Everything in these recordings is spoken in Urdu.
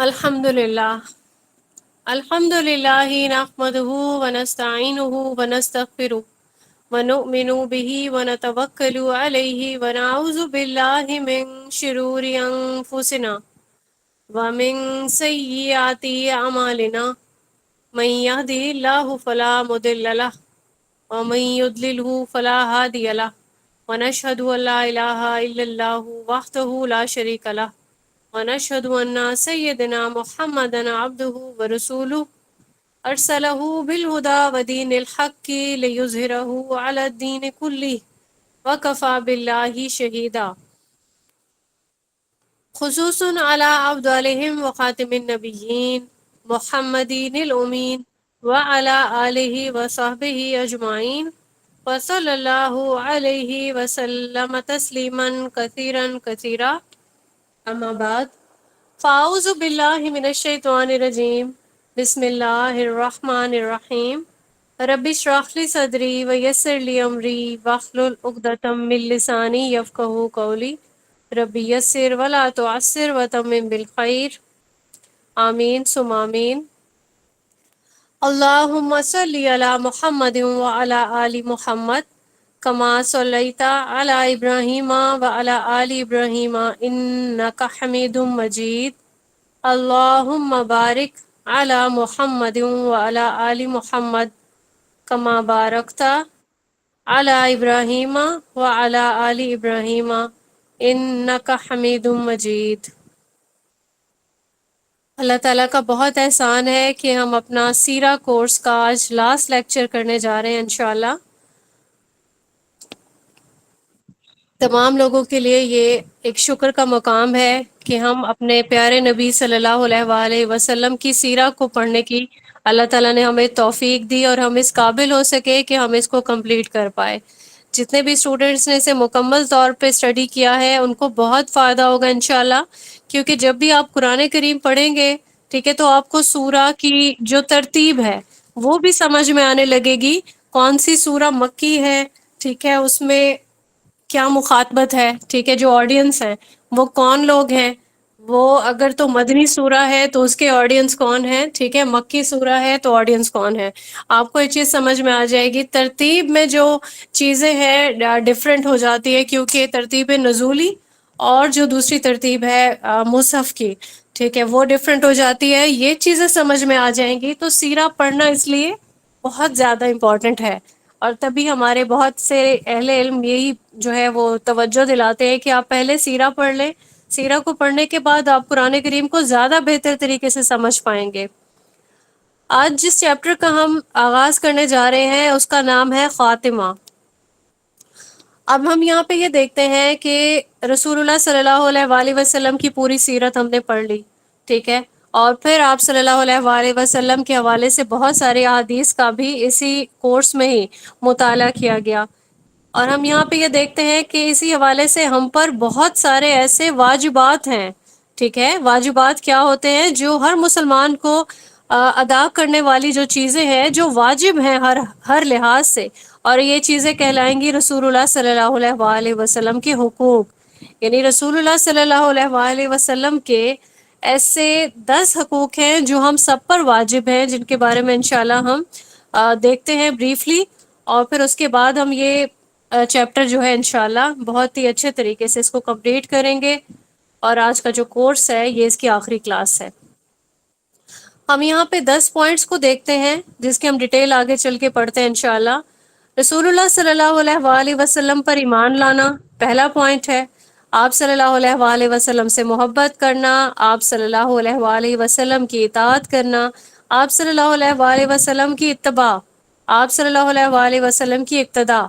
الحمد للہ الحمد للہ نحمده ونستعینه ونستغفره ونؤمن به ونتوکل علیہ ونعوذ باللہ من شرور انفسنا ومن سیئات اعمالنا من يهده الله فلا مضل له ومن يضلله فلا هادي له ونشهد ان لا اله الا الله وحده لا شريك له ونشهد أن سيدنا محمدا عبده ورسوله أرسله بالهدى ودين الحق ليظهره على الدين كله وكفى بالله شهيدا خصوص على أفضلهم وخاتم النبيين محمد الأمين وعلى آله وصحبه أجمعين وصلى الله عليه وسلم تسليما كثيرا كثيرا اما بعد فاعوذ باللہ من الشیطان الرجیم بسم اللہ الرحمن الرحیم رب اشرح لی صدری ویسر لی امری واحلل عقدۃ من لسانی یفقہوا قولی رب یسر ولا تعسر وتمم بالخیر آمین ثم آمین اللہم صلی علی محمد وعلی آل محمد کما صلیت علی ابراہیم وعلی آل ابراہیم انک حمید مجید اللہم بارک علی محمد وعلی آل محمد کما بارکت علی ابراہیم وعلی آل ابراہیم انک حمید مجید۔ اللہ تعالیٰ کا بہت احسان ہے کہ ہم اپنا سیرہ کورس کا آج لاسٹ لیکچر کرنے جا رہے ہیں انشاءاللہ۔ تمام لوگوں کے لیے یہ ایک شکر کا مقام ہے کہ ہم اپنے پیارے نبی صلی اللہ علیہ وآلہ وسلم کی سیرہ کو پڑھنے کی اللہ تعالیٰ نے ہمیں توفیق دی اور ہم اس قابل ہو سکے کہ ہم اس کو کمپلیٹ کر پائے۔ جتنے بھی اسٹوڈنٹس نے اسے مکمل طور پہ اسٹڈی کیا ہے ان کو بہت فائدہ ہوگا انشاءاللہ، کیونکہ جب بھی آپ قرآن کریم پڑھیں گے ٹھیک ہے تو آپ کو سورہ کی جو ترتیب ہے وہ بھی سمجھ میں آنے لگے گی، کون سی سورہ مکی ہے، ٹھیک ہے، اس میں کیا مخاطبت ہے، ٹھیک ہے، جو آڈینس ہے وہ کون لوگ ہیں، وہ اگر تو مدنی سورہ ہے تو اس کے آڈینس کون ہے، ٹھیک ہے، مکی سورہ ہے تو آڈینس کون ہے، آپ کو یہ چیز سمجھ میں آ جائے گی۔ ترتیب میں جو چیزیں ہیں ڈفرینٹ ہو جاتی ہے کیونکہ ترتیب نزولی اور جو دوسری ترتیب ہے مصحف کی، ٹھیک ہے، وہ ڈفرینٹ ہو جاتی ہے، یہ چیزیں سمجھ میں آ جائیں گی تو سیرہ پڑھنا اس لیے بہت زیادہ امپورٹنٹ ہے۔ اور تبھی ہمارے بہت سے اہل علم یہی جو ہے وہ توجہ دلاتے ہیں کہ آپ پہلے سیرہ پڑھ لیں، سیرہ کو پڑھنے کے بعد آپ قرآن کریم کو زیادہ بہتر طریقے سے سمجھ پائیں گے۔ آج جس چیپٹر کا ہم آغاز کرنے جا رہے ہیں اس کا نام ہے خاتمہ۔ اب ہم یہاں پہ یہ دیکھتے ہیں کہ رسول اللہ صلی اللہ علیہ وآلہ وسلم کی پوری سیرت ہم نے پڑھ لی، ٹھیک ہے، اور پھر آپ صلی اللہ علیہ وآلہ وسلم کے حوالے سے بہت سارے احادیث کا بھی اسی کورس میں ہی مطالعہ کیا گیا، اور ہم یہاں پہ یہ دیکھتے ہیں کہ اسی حوالے سے ہم پر بہت سارے ایسے واجبات ہیں، ٹھیک ہے، واجبات کیا ہوتے ہیں جو ہر مسلمان کو ادا کرنے والی جو چیزیں ہیں جو واجب ہیں ہر لحاظ سے، اور یہ چیزیں کہلائیں گی رسول اللہ صلی اللہ علیہ وآلہ وسلم کے حقوق، یعنی رسول اللہ صلی اللہ علیہ وآلہ وسلم کے ایسے 10 حقوق ہیں جو ہم سب پر واجب ہیں، جن کے بارے میں انشاءاللہ ہم دیکھتے ہیں بریفلی، اور پھر اس کے بعد ہم یہ چیپٹر جو ہے انشاءاللہ بہت ہی اچھے طریقے سے اس کو کمپلیٹ کریں گے، اور آج کا جو کورس ہے یہ اس کی آخری کلاس ہے۔ ہم یہاں پہ 10 پوائنٹس کو دیکھتے ہیں جس کی ہم ڈیٹیل آگے چل کے پڑھتے ہیں انشاءاللہ۔ رسول اللہ صلی اللہ علیہ وآلہ وسلم پر ایمان لانا پہلا پوائنٹ ہے، آپ صلی اللہ علیہ وآلہ وسلم سے محبت کرنا، آپ صلی اللہ علیہ وآلہ وسلم کی اطاعت کرنا، آپ صلی اللہ علیہ وآلہ وسلم کی اتباع، آپ صلی اللہ علیہ وآلہ وسلم کی اقتداء۔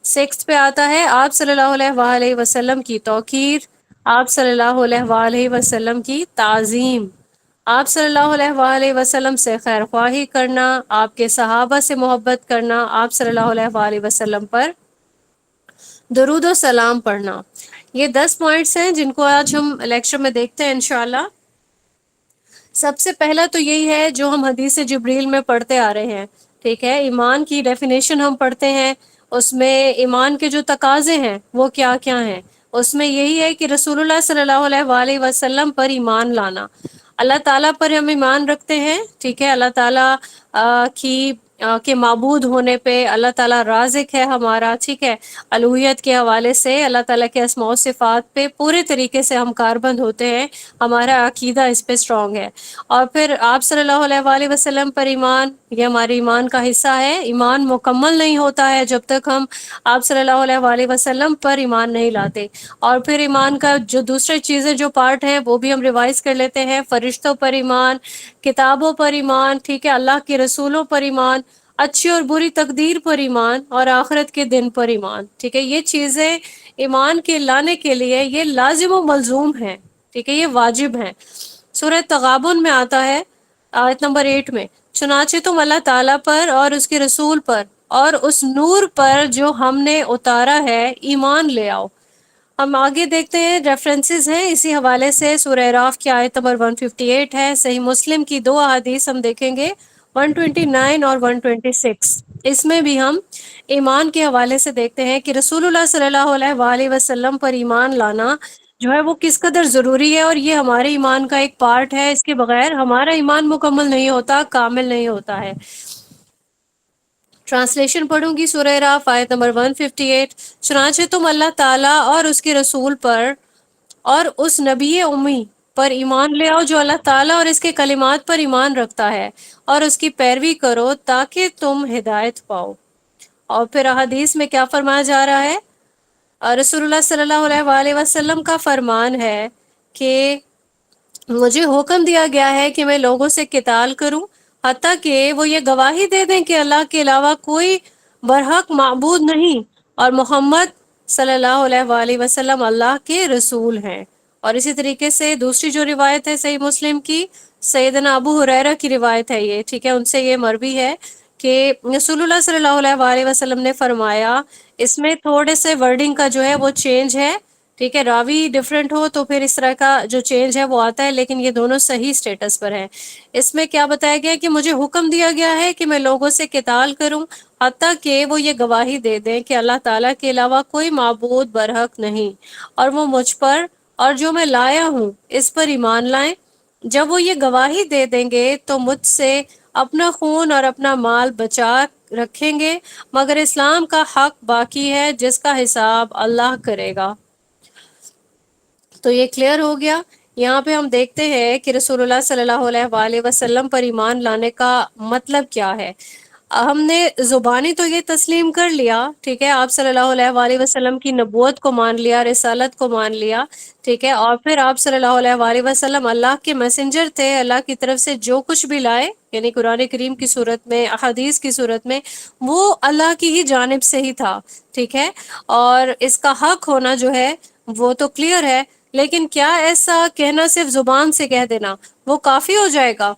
6 پہ آتا ہے آپ صلی اللہ علیہ وآلہ وسلم کی توقیر، آپ صلی اللہ علیہ وآلہ وسلم کی تعظیم، آپ صلی اللہ علیہ وآلہ وسلم سے خیر خواہی کرنا، آپ کے صحابہ سے محبت کرنا، آپ صلی اللہ علیہ وآلہ وسلم پر درود و سلام پڑھنا۔ یہ 10 پوائنٹس ہیں جن کو آج ہم لیکچر میں دیکھتے ہیں انشاءاللہ۔ سب سے پہلا تو یہی ہے جو ہم حدیث جبریل میں پڑھتے آ رہے ہیں، ٹھیک ہے، ایمان کی ڈیفینیشن ہم پڑھتے ہیں، اس میں ایمان کے جو تقاضے ہیں وہ کیا کیا ہیں، اس میں یہی ہے کہ رسول اللہ صلی اللہ علیہ وآلہ وسلم پر ایمان لانا۔ اللہ تعالیٰ پر ہم ایمان رکھتے ہیں، ٹھیک ہے، اللہ تعالیٰ کی کے معبود ہونے پہ، اللہ تعالیٰ رازق ہے ہمارا، ٹھیک ہے، الوہیت کے حوالے سے اللہ تعالیٰ کے اسماء و صفات پہ پورے طریقے سے ہم کاربند ہوتے ہیں، ہمارا عقیدہ اس پہ اسٹرانگ ہے۔ اور پھر آپ صلی اللہ علیہ وآلہ وسلم پر ایمان، یہ ہمارے ایمان کا حصہ ہے۔ ایمان مکمل نہیں ہوتا ہے جب تک ہم آپ صلی اللہ علیہ وآلہ وسلم پر ایمان نہیں لاتے۔ اور پھر ایمان کا جو دوسرے چیزیں جو پارٹ ہیں وہ بھی ہم ریوائز کر لیتے ہیں، فرشتوں پر ایمان، کتابوں پر ایمان، ٹھیک ہے، اللہ کے رسولوں پر ایمان، اچھی اور بری تقدیر پر ایمان، اور آخرت کے دن پر ایمان، ٹھیک ہے۔ یہ چیزیں ایمان کے لانے کے لیے یہ لازم و ملزوم ہیں، ٹھیک ہے، یہ واجب ہیں۔ سورہ تغابن میں آتا ہے آیت نمبر 8 میں، چنانچہ تم اللہ تعالیٰ پر اور اس کے رسول پر اور اس نور پر جو ہم نے اتارا ہے ایمان لے آؤ۔ ہم آگے دیکھتے ہیں، ریفرنسز ہیں اسی حوالے سے، سورہ اعراف کی آیت نمبر 158 ہے، صحیح مسلم کی دو احادیث ہم دیکھیں گے، 129 اور 126۔ اس میں بھی ہم ایمان کے حوالے سے دیکھتے ہیں کہ رسول اللہ صلی اللہ علیہ وآلہ وسلم پر ایمان لانا جو ہے وہ کس قدر ضروری ہے، اور یہ ہمارے ایمان کا ایک پارٹ ہے، اس کے بغیر ہمارا ایمان مکمل نہیں ہوتا، کامل نہیں ہوتا ہے۔ ٹرانسلیشن پڑھوں گی، سورہ اعراف آیت نمبر 158، چنانچہ تم اللہ تعالیٰ اور اس کے رسول پر اور اس نبی امی پر ایمان لے آؤ جو اللہ تعالیٰ اور اس کے کلمات پر ایمان رکھتا ہے، اور اس کی پیروی کرو تاکہ تم ہدایت پاؤ۔ اور پھر احادیث میں کیا فرمایا جا رہا ہے؟ رسول اللہ صلی اللہ علیہ وآلہ وسلم کا فرمان ہے کہ مجھے حکم دیا گیا ہے کہ میں لوگوں سے قتال کروں حتیٰ کہ وہ یہ گواہی دے دیں کہ اللہ کے علاوہ کوئی برحق معبود نہیں، اور محمد صلی اللہ علیہ وآلہ وسلم اللہ کے رسول ہیں۔ اور اسی طریقے سے دوسری جو روایت ہے صحیح مسلم کی، سیدنا ابو ہریرہ کی روایت ہے یہ، ٹھیک ہے، ان سے یہ مروی ہے کہ رسول اللہ صلی اللہ علیہ وآلہ وسلم نے فرمایا، اس میں تھوڑے سے ورڈنگ کا جو ہے وہ چینج ہے، ٹھیک ہے، راوی ڈفرینٹ ہو تو پھر اس طرح کا جو چینج ہے وہ آتا ہے، لیکن یہ دونوں صحیح سٹیٹس پر ہیں۔ اس میں کیا بتایا گیا کہ مجھے حکم دیا گیا ہے کہ میں لوگوں سے قتال کروں حتیٰ کہ وہ یہ گواہی دے دیں کہ اللہ تعالیٰ کے علاوہ کوئی معبود برحق نہیں، اور وہ مجھ پر اور جو میں لایا ہوں اس پر ایمان لائیں۔ جب وہ یہ گواہی دے دیں گے تو مجھ سے اپنا خون اور اپنا مال بچا رکھیں گے، مگر اسلام کا حق باقی ہے جس کا حساب اللہ کرے گا۔ تو یہ کلیئر ہو گیا۔ یہاں پہ ہم دیکھتے ہیں کہ رسول اللہ صلی اللہ علیہ وآلہ وسلم پر ایمان لانے کا مطلب کیا ہے۔ ہم نے زبانی تو یہ تسلیم کر لیا، ٹھیک ہے، آپ صلی اللہ علیہ وآلہ وسلم کی نبوت کو مان لیا، رسالت کو مان لیا، ٹھیک ہے، اور پھر آپ صلی اللہ علیہ وآلہ وسلم اللہ کے میسنجر تھے، اللہ کی طرف سے جو کچھ بھی لائے، یعنی قرآن کریم کی صورت میں، احادیث کی صورت میں، وہ اللہ کی ہی جانب سے ہی تھا، ٹھیک ہے، اور اس کا حق ہونا جو ہے وہ تو کلیئر ہے۔ لیکن کیا ایسا کہنا صرف زبان سے کہہ دینا وہ کافی ہو جائے گا؟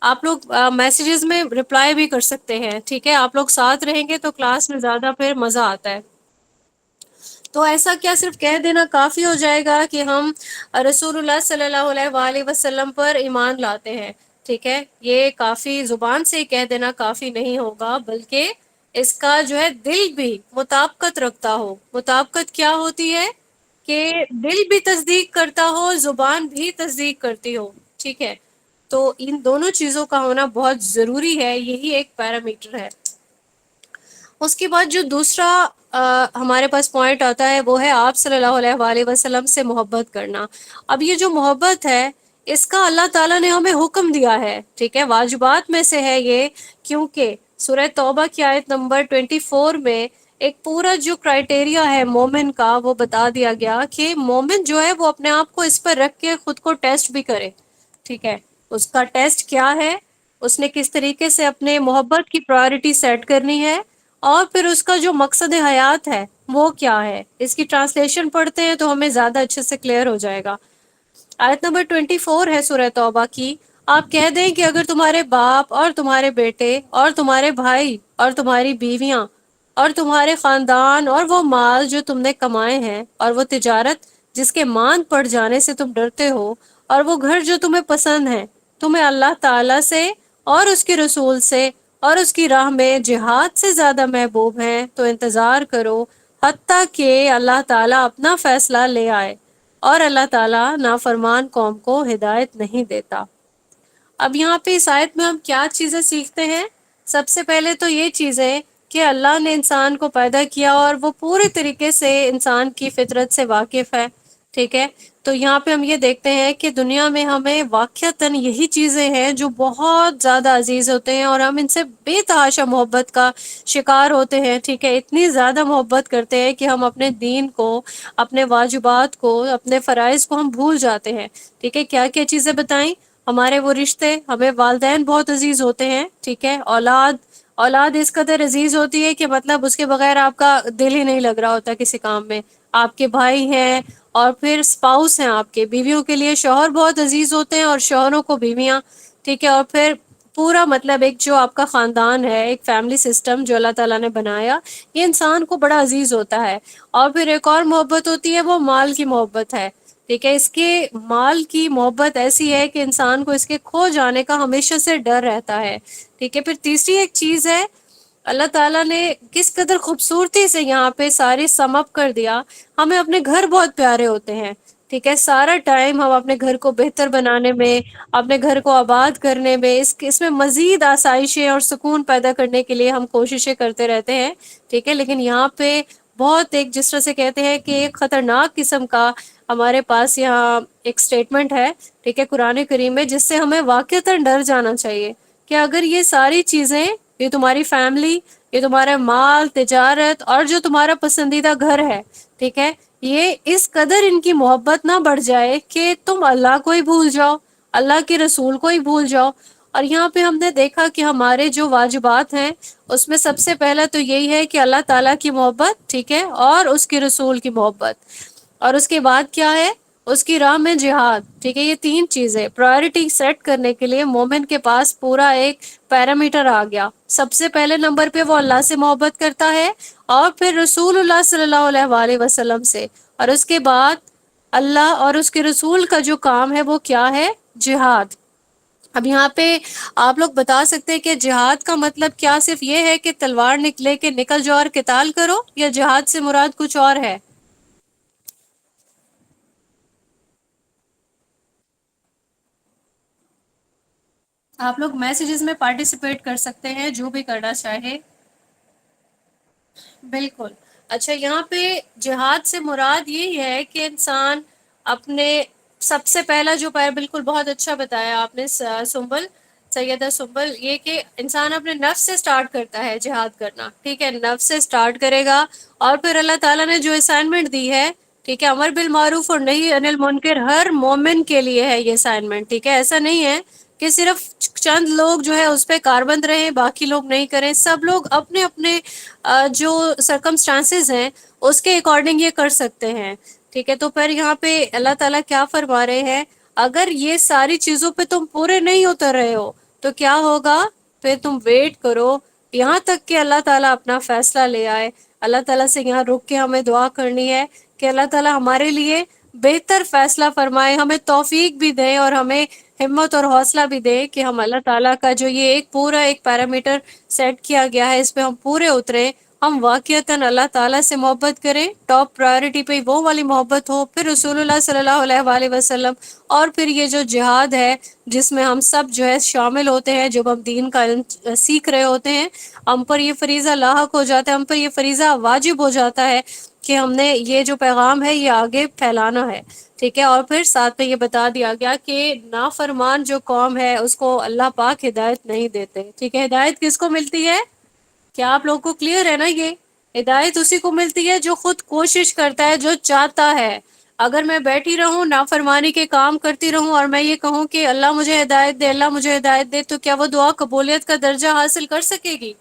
آپ لوگ میسیجز میں رپلائی بھی کر سکتے ہیں، ٹھیک ہے، آپ لوگ ساتھ رہیں گے تو کلاس میں زیادہ پھر مزہ آتا ہے۔ تو ایسا کیا صرف کہہ دینا کافی ہو جائے گا کہ ہم رسول اللہ صلی اللہ علیہ وآلہ وسلم پر ایمان لاتے ہیں؟ ٹھیک ہے، یہ کافی زبان سے کہہ دینا کافی نہیں ہوگا، بلکہ اس کا جو ہے دل بھی مطابقت رکھتا ہو۔ مطابقت کیا ہوتی ہے؟ کہ دل بھی تصدیق کرتا ہو، زبان بھی تصدیق کرتی ہو، ٹھیک ہے، تو ان دونوں چیزوں کا ہونا بہت ضروری ہے، یہی ایک پیرامیٹر ہے۔ اس کے بعد جو دوسرا ہمارے پاس پوائنٹ آتا ہے وہ ہے آپ صلی اللہ علیہ وآلہ وسلم سے محبت کرنا۔ اب یہ جو محبت ہے اس کا اللہ تعالیٰ نے ہمیں حکم دیا ہے، ٹھیک ہے، واجبات میں سے ہے یہ، کیونکہ سورہ توبہ کی آیت نمبر 24 میں ایک پورا جو کرائٹیریا ہے مومن کا وہ بتا دیا گیا کہ مومن جو ہے وہ اپنے آپ کو اس پر رکھ کے خود کو ٹیسٹ بھی کرے، ٹھیک ہے، اس کا ٹیسٹ کیا ہے، اس نے کس طریقے سے اپنے محبت کی پرائورٹی سیٹ کرنی ہے، اور پھر اس کا جو مقصد حیات ہے وہ کیا ہے۔ اس کی ٹرانسلیشن پڑھتے ہیں تو ہمیں زیادہ اچھے سے کلیئر ہو جائے گا۔ آیت نمبر 24 ہے سورہ توبہ کی، آپ کہہ دیں کہ اگر تمہارے باپ اور تمہارے بیٹے اور تمہارے بھائی اور تمہاری بیویاں اور تمہارے خاندان اور وہ مال جو تم نے کمائے ہیں اور وہ تجارت جس کے ماند پڑ جانے سے تم ڈرتے ہو اور وہ گھر جو تمہیں پسند ہیں تمہیں اللہ تعالیٰ سے اور اس کے رسول سے اور اس کی راہ میں جہاد سے زیادہ محبوب ہیں تو انتظار کرو حتیٰ کہ اللہ تعالیٰ اپنا فیصلہ لے آئے، اور اللہ تعالیٰ نافرمان قوم کو ہدایت نہیں دیتا۔ اب یہاں پہ اس آیت میں ہم کیا چیزیں سیکھتے ہیں؟ سب سے پہلے تو یہ چیز ہے کہ اللہ نے انسان کو پیدا کیا اور وہ پورے طریقے سے انسان کی فطرت سے واقف ہے، ٹھیک ہے؟ تو یہاں پہ ہم یہ دیکھتے ہیں کہ دنیا میں ہمیں واقعتاً یہی چیزیں ہیں جو بہت زیادہ عزیز ہوتے ہیں، اور ہم ان سے بے تحاشا محبت کا شکار ہوتے ہیں، ٹھیک ہے؟ اتنی زیادہ محبت کرتے ہیں کہ ہم اپنے دین کو، اپنے واجبات کو، اپنے فرائض کو ہم بھول جاتے ہیں، ٹھیک ہے؟ کیا کیا چیزیں بتائیں؟ ہمارے وہ رشتے، ہمیں والدین بہت عزیز ہوتے ہیں، ٹھیک ہے؟ اولاد اس قدر عزیز ہوتی ہے کہ مطلب اس کے بغیر آپ کا دل ہی نہیں لگ رہا ہوتا کسی کام میں۔ آپ کے بھائی ہیں، اور پھر اسپاؤس ہیں آپ کے، بیویوں کے لیے شوہر بہت عزیز ہوتے ہیں اور شوہروں کو بیویاں، ٹھیک ہے؟ اور پھر پورا مطلب ایک جو آپ کا خاندان ہے، ایک فیملی سسٹم جو اللہ تعالیٰ نے بنایا، یہ انسان کو بڑا عزیز ہوتا ہے۔ اور پھر ایک اور محبت ہوتی ہے، وہ مال کی محبت ہے، ٹھیک ہے؟ اس کے مال کی محبت ایسی ہے کہ انسان کو اس کے کھو جانے کا ہمیشہ سے ڈر رہتا ہے، ٹھیک ہے؟ پھر تیسری ایک چیز ہے، اللہ تعالیٰ نے کس قدر خوبصورتی سے یہاں پہ ساری سم اپ کر دیا۔ ہمیں اپنے گھر بہت پیارے ہوتے ہیں، ٹھیک ہے؟ سارا ٹائم ہم اپنے گھر کو بہتر بنانے میں، اپنے گھر کو آباد کرنے میں، اس میں مزید آسائشیں اور سکون پیدا کرنے کے لیے ہم کوششیں کرتے رہتے ہیں، ٹھیک ہے؟ لیکن یہاں پہ بہت ایک، جس طرح سے کہتے ہیں کہ ایک خطرناک قسم کا ہمارے پاس یہاں ایک سٹیٹمنٹ ہے، ٹھیک ہے، قرآن کریم میں، جس سے ہمیں واقعتاً ڈر جانا چاہیے کہ اگر یہ ساری چیزیں، یہ تمہاری فیملی، یہ تمہارا مال، تجارت، اور جو تمہارا پسندیدہ گھر ہے، ٹھیک ہے، یہ اس قدر ان کی محبت نہ بڑھ جائے کہ تم اللہ کو ہی بھول جاؤ، اللہ کے رسول کو ہی بھول جاؤ۔ اور یہاں پہ ہم نے دیکھا کہ ہمارے جو واجبات ہیں، اس میں سب سے پہلا تو یہی ہے کہ اللہ تعالیٰ کی محبت، ٹھیک ہے، اور اس کے رسول کی محبت، اور اس کے بعد کیا ہے؟ اس کی راہ میں جہاد، ٹھیک ہے؟ یہ تین چیزیں پرائرٹی سیٹ کرنے کے لیے مومن کے پاس پورا ایک پیرامیٹر آ گیا۔ سب سے پہلے نمبر پہ وہ اللہ سے محبت کرتا ہے، اور پھر رسول اللہ صلی اللہ علیہ وآلہ وسلم سے، اور اس کے بعد اللہ اور اس کے رسول کا جو کام ہے وہ کیا ہے؟ جہاد۔ اب یہاں پہ آپ لوگ بتا سکتے ہیں کہ جہاد کا مطلب کیا صرف یہ ہے کہ تلوار نکلے کے نکل جاؤ اور قتال کرو، یا جہاد سے مراد کچھ اور ہے؟ آپ لوگ میسیجز میں پارٹیسپیٹ کر سکتے ہیں، جو بھی کرنا چاہے۔ بالکل۔ اچھا، یہاں پہ جہاد سے مراد یہی ہے کہ انسان اپنے، سب سے پہلا جو پیر، بالکل بہت اچھا بتایا آپ نے سنبل، سیدہ سنبل، یہ کہ انسان اپنے نفس سے سٹارٹ کرتا ہے جہاد کرنا، ٹھیک ہے؟ نفس سے سٹارٹ کرے گا، اور پھر اللہ تعالیٰ نے جو اسائنمنٹ دی ہے، ٹھیک ہے، امر بالمعروف اور نہی عن المنکر، ہر مومن کے لیے ہے یہ اسائنمنٹ، ٹھیک ہے؟ ایسا نہیں ہے کہ صرف چند لوگ جو ہے اس پہ کاربند رہیں، باقی لوگ نہیں کریں۔ سب لوگ اپنے اپنے جو سرکمسٹانسز ہیں اس کے اکارڈنگ یہ کر سکتے ہیں، ٹھیک ہے؟ تو پھر یہاں پہ اللہ تعالیٰ کیا فرما رہے ہیں؟ اگر یہ ساری چیزوں پہ تم پورے نہیں اتر رہے ہو تو کیا ہوگا؟ پھر تم ویٹ کرو یہاں تک کہ اللہ تعالیٰ اپنا فیصلہ لے آئے۔ اللہ تعالیٰ سے یہاں رک کے ہمیں دعا کرنی ہے کہ اللہ تعالیٰ ہمارے لیے بہتر فیصلہ فرمائے، ہمیں توفیق بھی دے، اور ہمیں ہمت اور حوصلہ بھی دے کہ ہم اللہ تعالیٰ کا جو یہ ایک پورا ایک پیرامیٹر سیٹ کیا گیا ہے، اس پہ ہم پورے اتریں، ہم واقعتاً اللہ تعالیٰ سے محبت کریں، ٹاپ پرائرٹی پہ وہ والی محبت ہو، پھر رسول اللہ صلی اللہ علیہ وآلہ وسلم، اور پھر یہ جو جہاد ہے جس میں ہم سب جو ہے شامل ہوتے ہیں، جب ہم دین کا علم سیکھ رہے ہوتے ہیں، ہم پر یہ فریضہ لاحق ہو جاتا ہے، ہم پر یہ فریضہ واجب ہو جاتا ہے کہ ہم نے یہ جو پیغام ہے یہ آگے پھیلانا ہے، ٹھیک ہے؟ اور پھر ساتھ میں یہ بتا دیا گیا کہ نافرمان جو قوم ہے اس کو اللہ پاک ہدایت نہیں دیتے، ٹھیک ہے؟ ہدایت کس کو ملتی ہے؟ کیا آپ لوگوں کو کلیئر ہے نا؟ یہ ہدایت اسی کو ملتی ہے جو خود کوشش کرتا ہے، جو چاہتا ہے۔ اگر میں بیٹھی رہوں، نافرمانی کے کام کرتی رہوں، اور میں یہ کہوں کہ اللہ مجھے ہدایت دے، اللہ مجھے ہدایت دے، تو کیا وہ دعا قبولیت کا درجہ حاصل کر سکے گی؟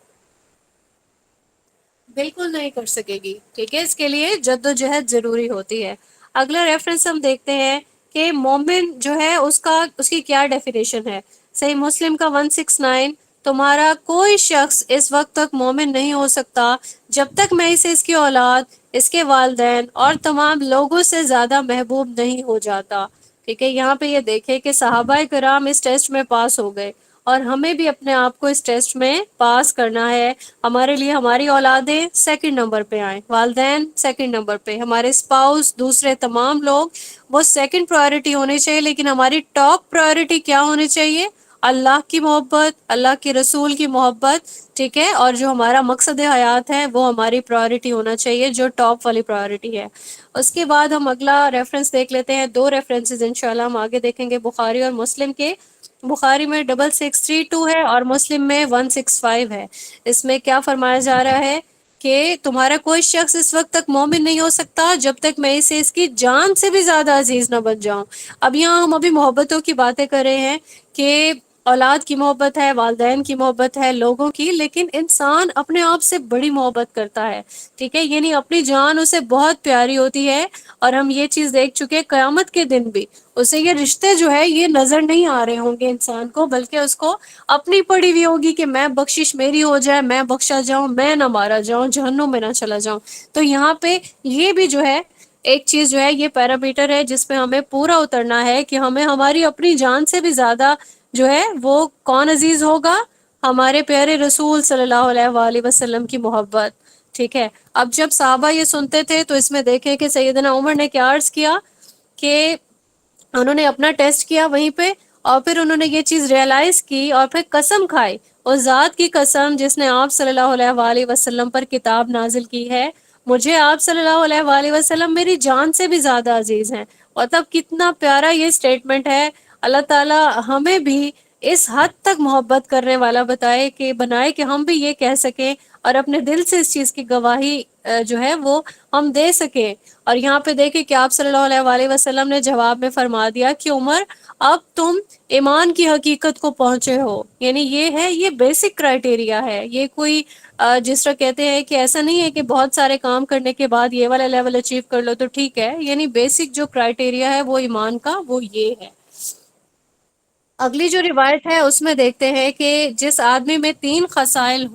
بالکل نہیں کر سکے گی، ٹھیک ہے؟ اس کے لیے جد و جہد ضروری ہوتی ہے۔ اگلا ریفرنس ہم دیکھتے ہیں کہ مومن جو ہے اس کی کیا ڈیفینیشن ہے۔ صحیح مسلم کا 169، تمہارا کوئی شخص اس وقت تک مومن نہیں ہو سکتا جب تک میں اسے اس کی اولاد، اس کے والدین اور تمام لوگوں سے زیادہ محبوب نہیں ہو جاتا، ٹھیک ہے؟ یہاں پہ یہ دیکھیں کہ صحابہ کرام اس ٹیسٹ میں پاس ہو گئے، اور ہمیں بھی اپنے آپ کو اس ٹیسٹ میں پاس کرنا ہے. ہمارے لیے ہماری اولادیں سیکنڈ نمبر پہ آئیں، والدین سیکنڈ نمبر پہ، ہمارے اسپاؤس، دوسرے تمام لوگ وہ سیکنڈ پرائورٹی ہونی چاہیے، لیکن ہماری ٹاپ پرائورٹی کیا ہونی چاہیے؟ اللہ کی محبت، اللہ کے رسول کی محبت، ٹھیک ہے، اور جو ہمارا مقصد حیات ہے وہ ہماری پرائورٹی ہونا چاہیے، جو ٹاپ والی پرائورٹی ہے. اس کے بعد ہم اگلا ریفرنس دیکھ لیتے ہیں، دو ریفرنسز انشاءاللہ ہم آگے دیکھیں گے بخاری اور مسلم کے. بخاری میں 6632 ہے اور مسلم میں 165 ہے. اس میں کیا فرمایا جا رہا ہے کہ تمہارا کوئی شخص اس وقت تک مومن نہیں ہو سکتا جب تک میں اسے اس کی جان سے بھی زیادہ عزیز نہ بن جاؤں. اب یہاں ہم ابھی محبتوں کی باتیں کر رہے ہیں کہ اولاد کی محبت ہے، والدین کی محبت ہے، لوگوں کی، لیکن انسان اپنے آپ سے بڑی محبت کرتا ہے. ٹھیک ہے، یعنی اپنی جان اسے بہت پیاری ہوتی ہے. اور ہم یہ چیز دیکھ چکے قیامت کے دن بھی اسے یہ رشتے جو ہے یہ نظر نہیں آ رہے ہوں گے انسان کو، بلکہ اس کو اپنی پڑی ہوئی ہوگی کہ میں بخشش میری ہو جائے، میں بخشا جاؤں، میں نہ مارا جاؤں، جہنم میں نہ چلا جاؤں. تو یہاں پہ یہ بھی جو ہے ایک چیز جو ہے یہ پیرامیٹر ہے جس پہ ہمیں پورا اترنا ہے کہ ہمیں ہماری اپنی جان سے بھی زیادہ جو ہے وہ کون عزیز ہوگا؟ ہمارے پیارے رسول صلی اللہ علیہ وآلہ وسلم کی محبت. ٹھیک ہے، اب جب صحابہ یہ سنتے تھے تو اس میں دیکھیں کہ سیدنا عمر نے کیا عرض کیا کہ انہوں نے اپنا ٹیسٹ کیا وہیں پہ، اور پھر انہوں نے یہ چیز ریئلائز کی اور پھر قسم کھائی، اور ذات کی قسم جس نے آپ صلی اللہ علیہ وآلہ وسلم پر کتاب نازل کی ہے، مجھے آپ صلی اللہ علیہ وآلہ وسلم میری جان سے بھی زیادہ عزیز ہیں. مطلب کتنا پیارا یہ اسٹیٹمنٹ ہے. اللہ تعالی ہمیں بھی اس حد تک محبت کرنے والا بنائے کہ ہم بھی یہ کہہ سکیں اور اپنے دل سے اس چیز کی گواہی جو ہے وہ ہم دے سکیں. اور یہاں پہ دیکھیں کہ آپ صلی اللہ علیہ وآلہ وسلم نے جواب میں فرما دیا کہ عمر اب تم ایمان کی حقیقت کو پہنچے ہو. یعنی یہ ہے، یہ بیسک کرائٹیریا ہے، یہ کوئی جس طرح کہتے ہیں کہ ایسا نہیں ہے کہ بہت سارے کام کرنے کے بعد یہ والا لیول اچیو کر لو تو ٹھیک ہے. یعنی بیسک جو کرائٹیریا ہے وہ ایمان کا وہ یہ ہے. اگلی جو روایت ہے اس میں دیکھتے ہیں کہ جس آدمی میں تین خصائل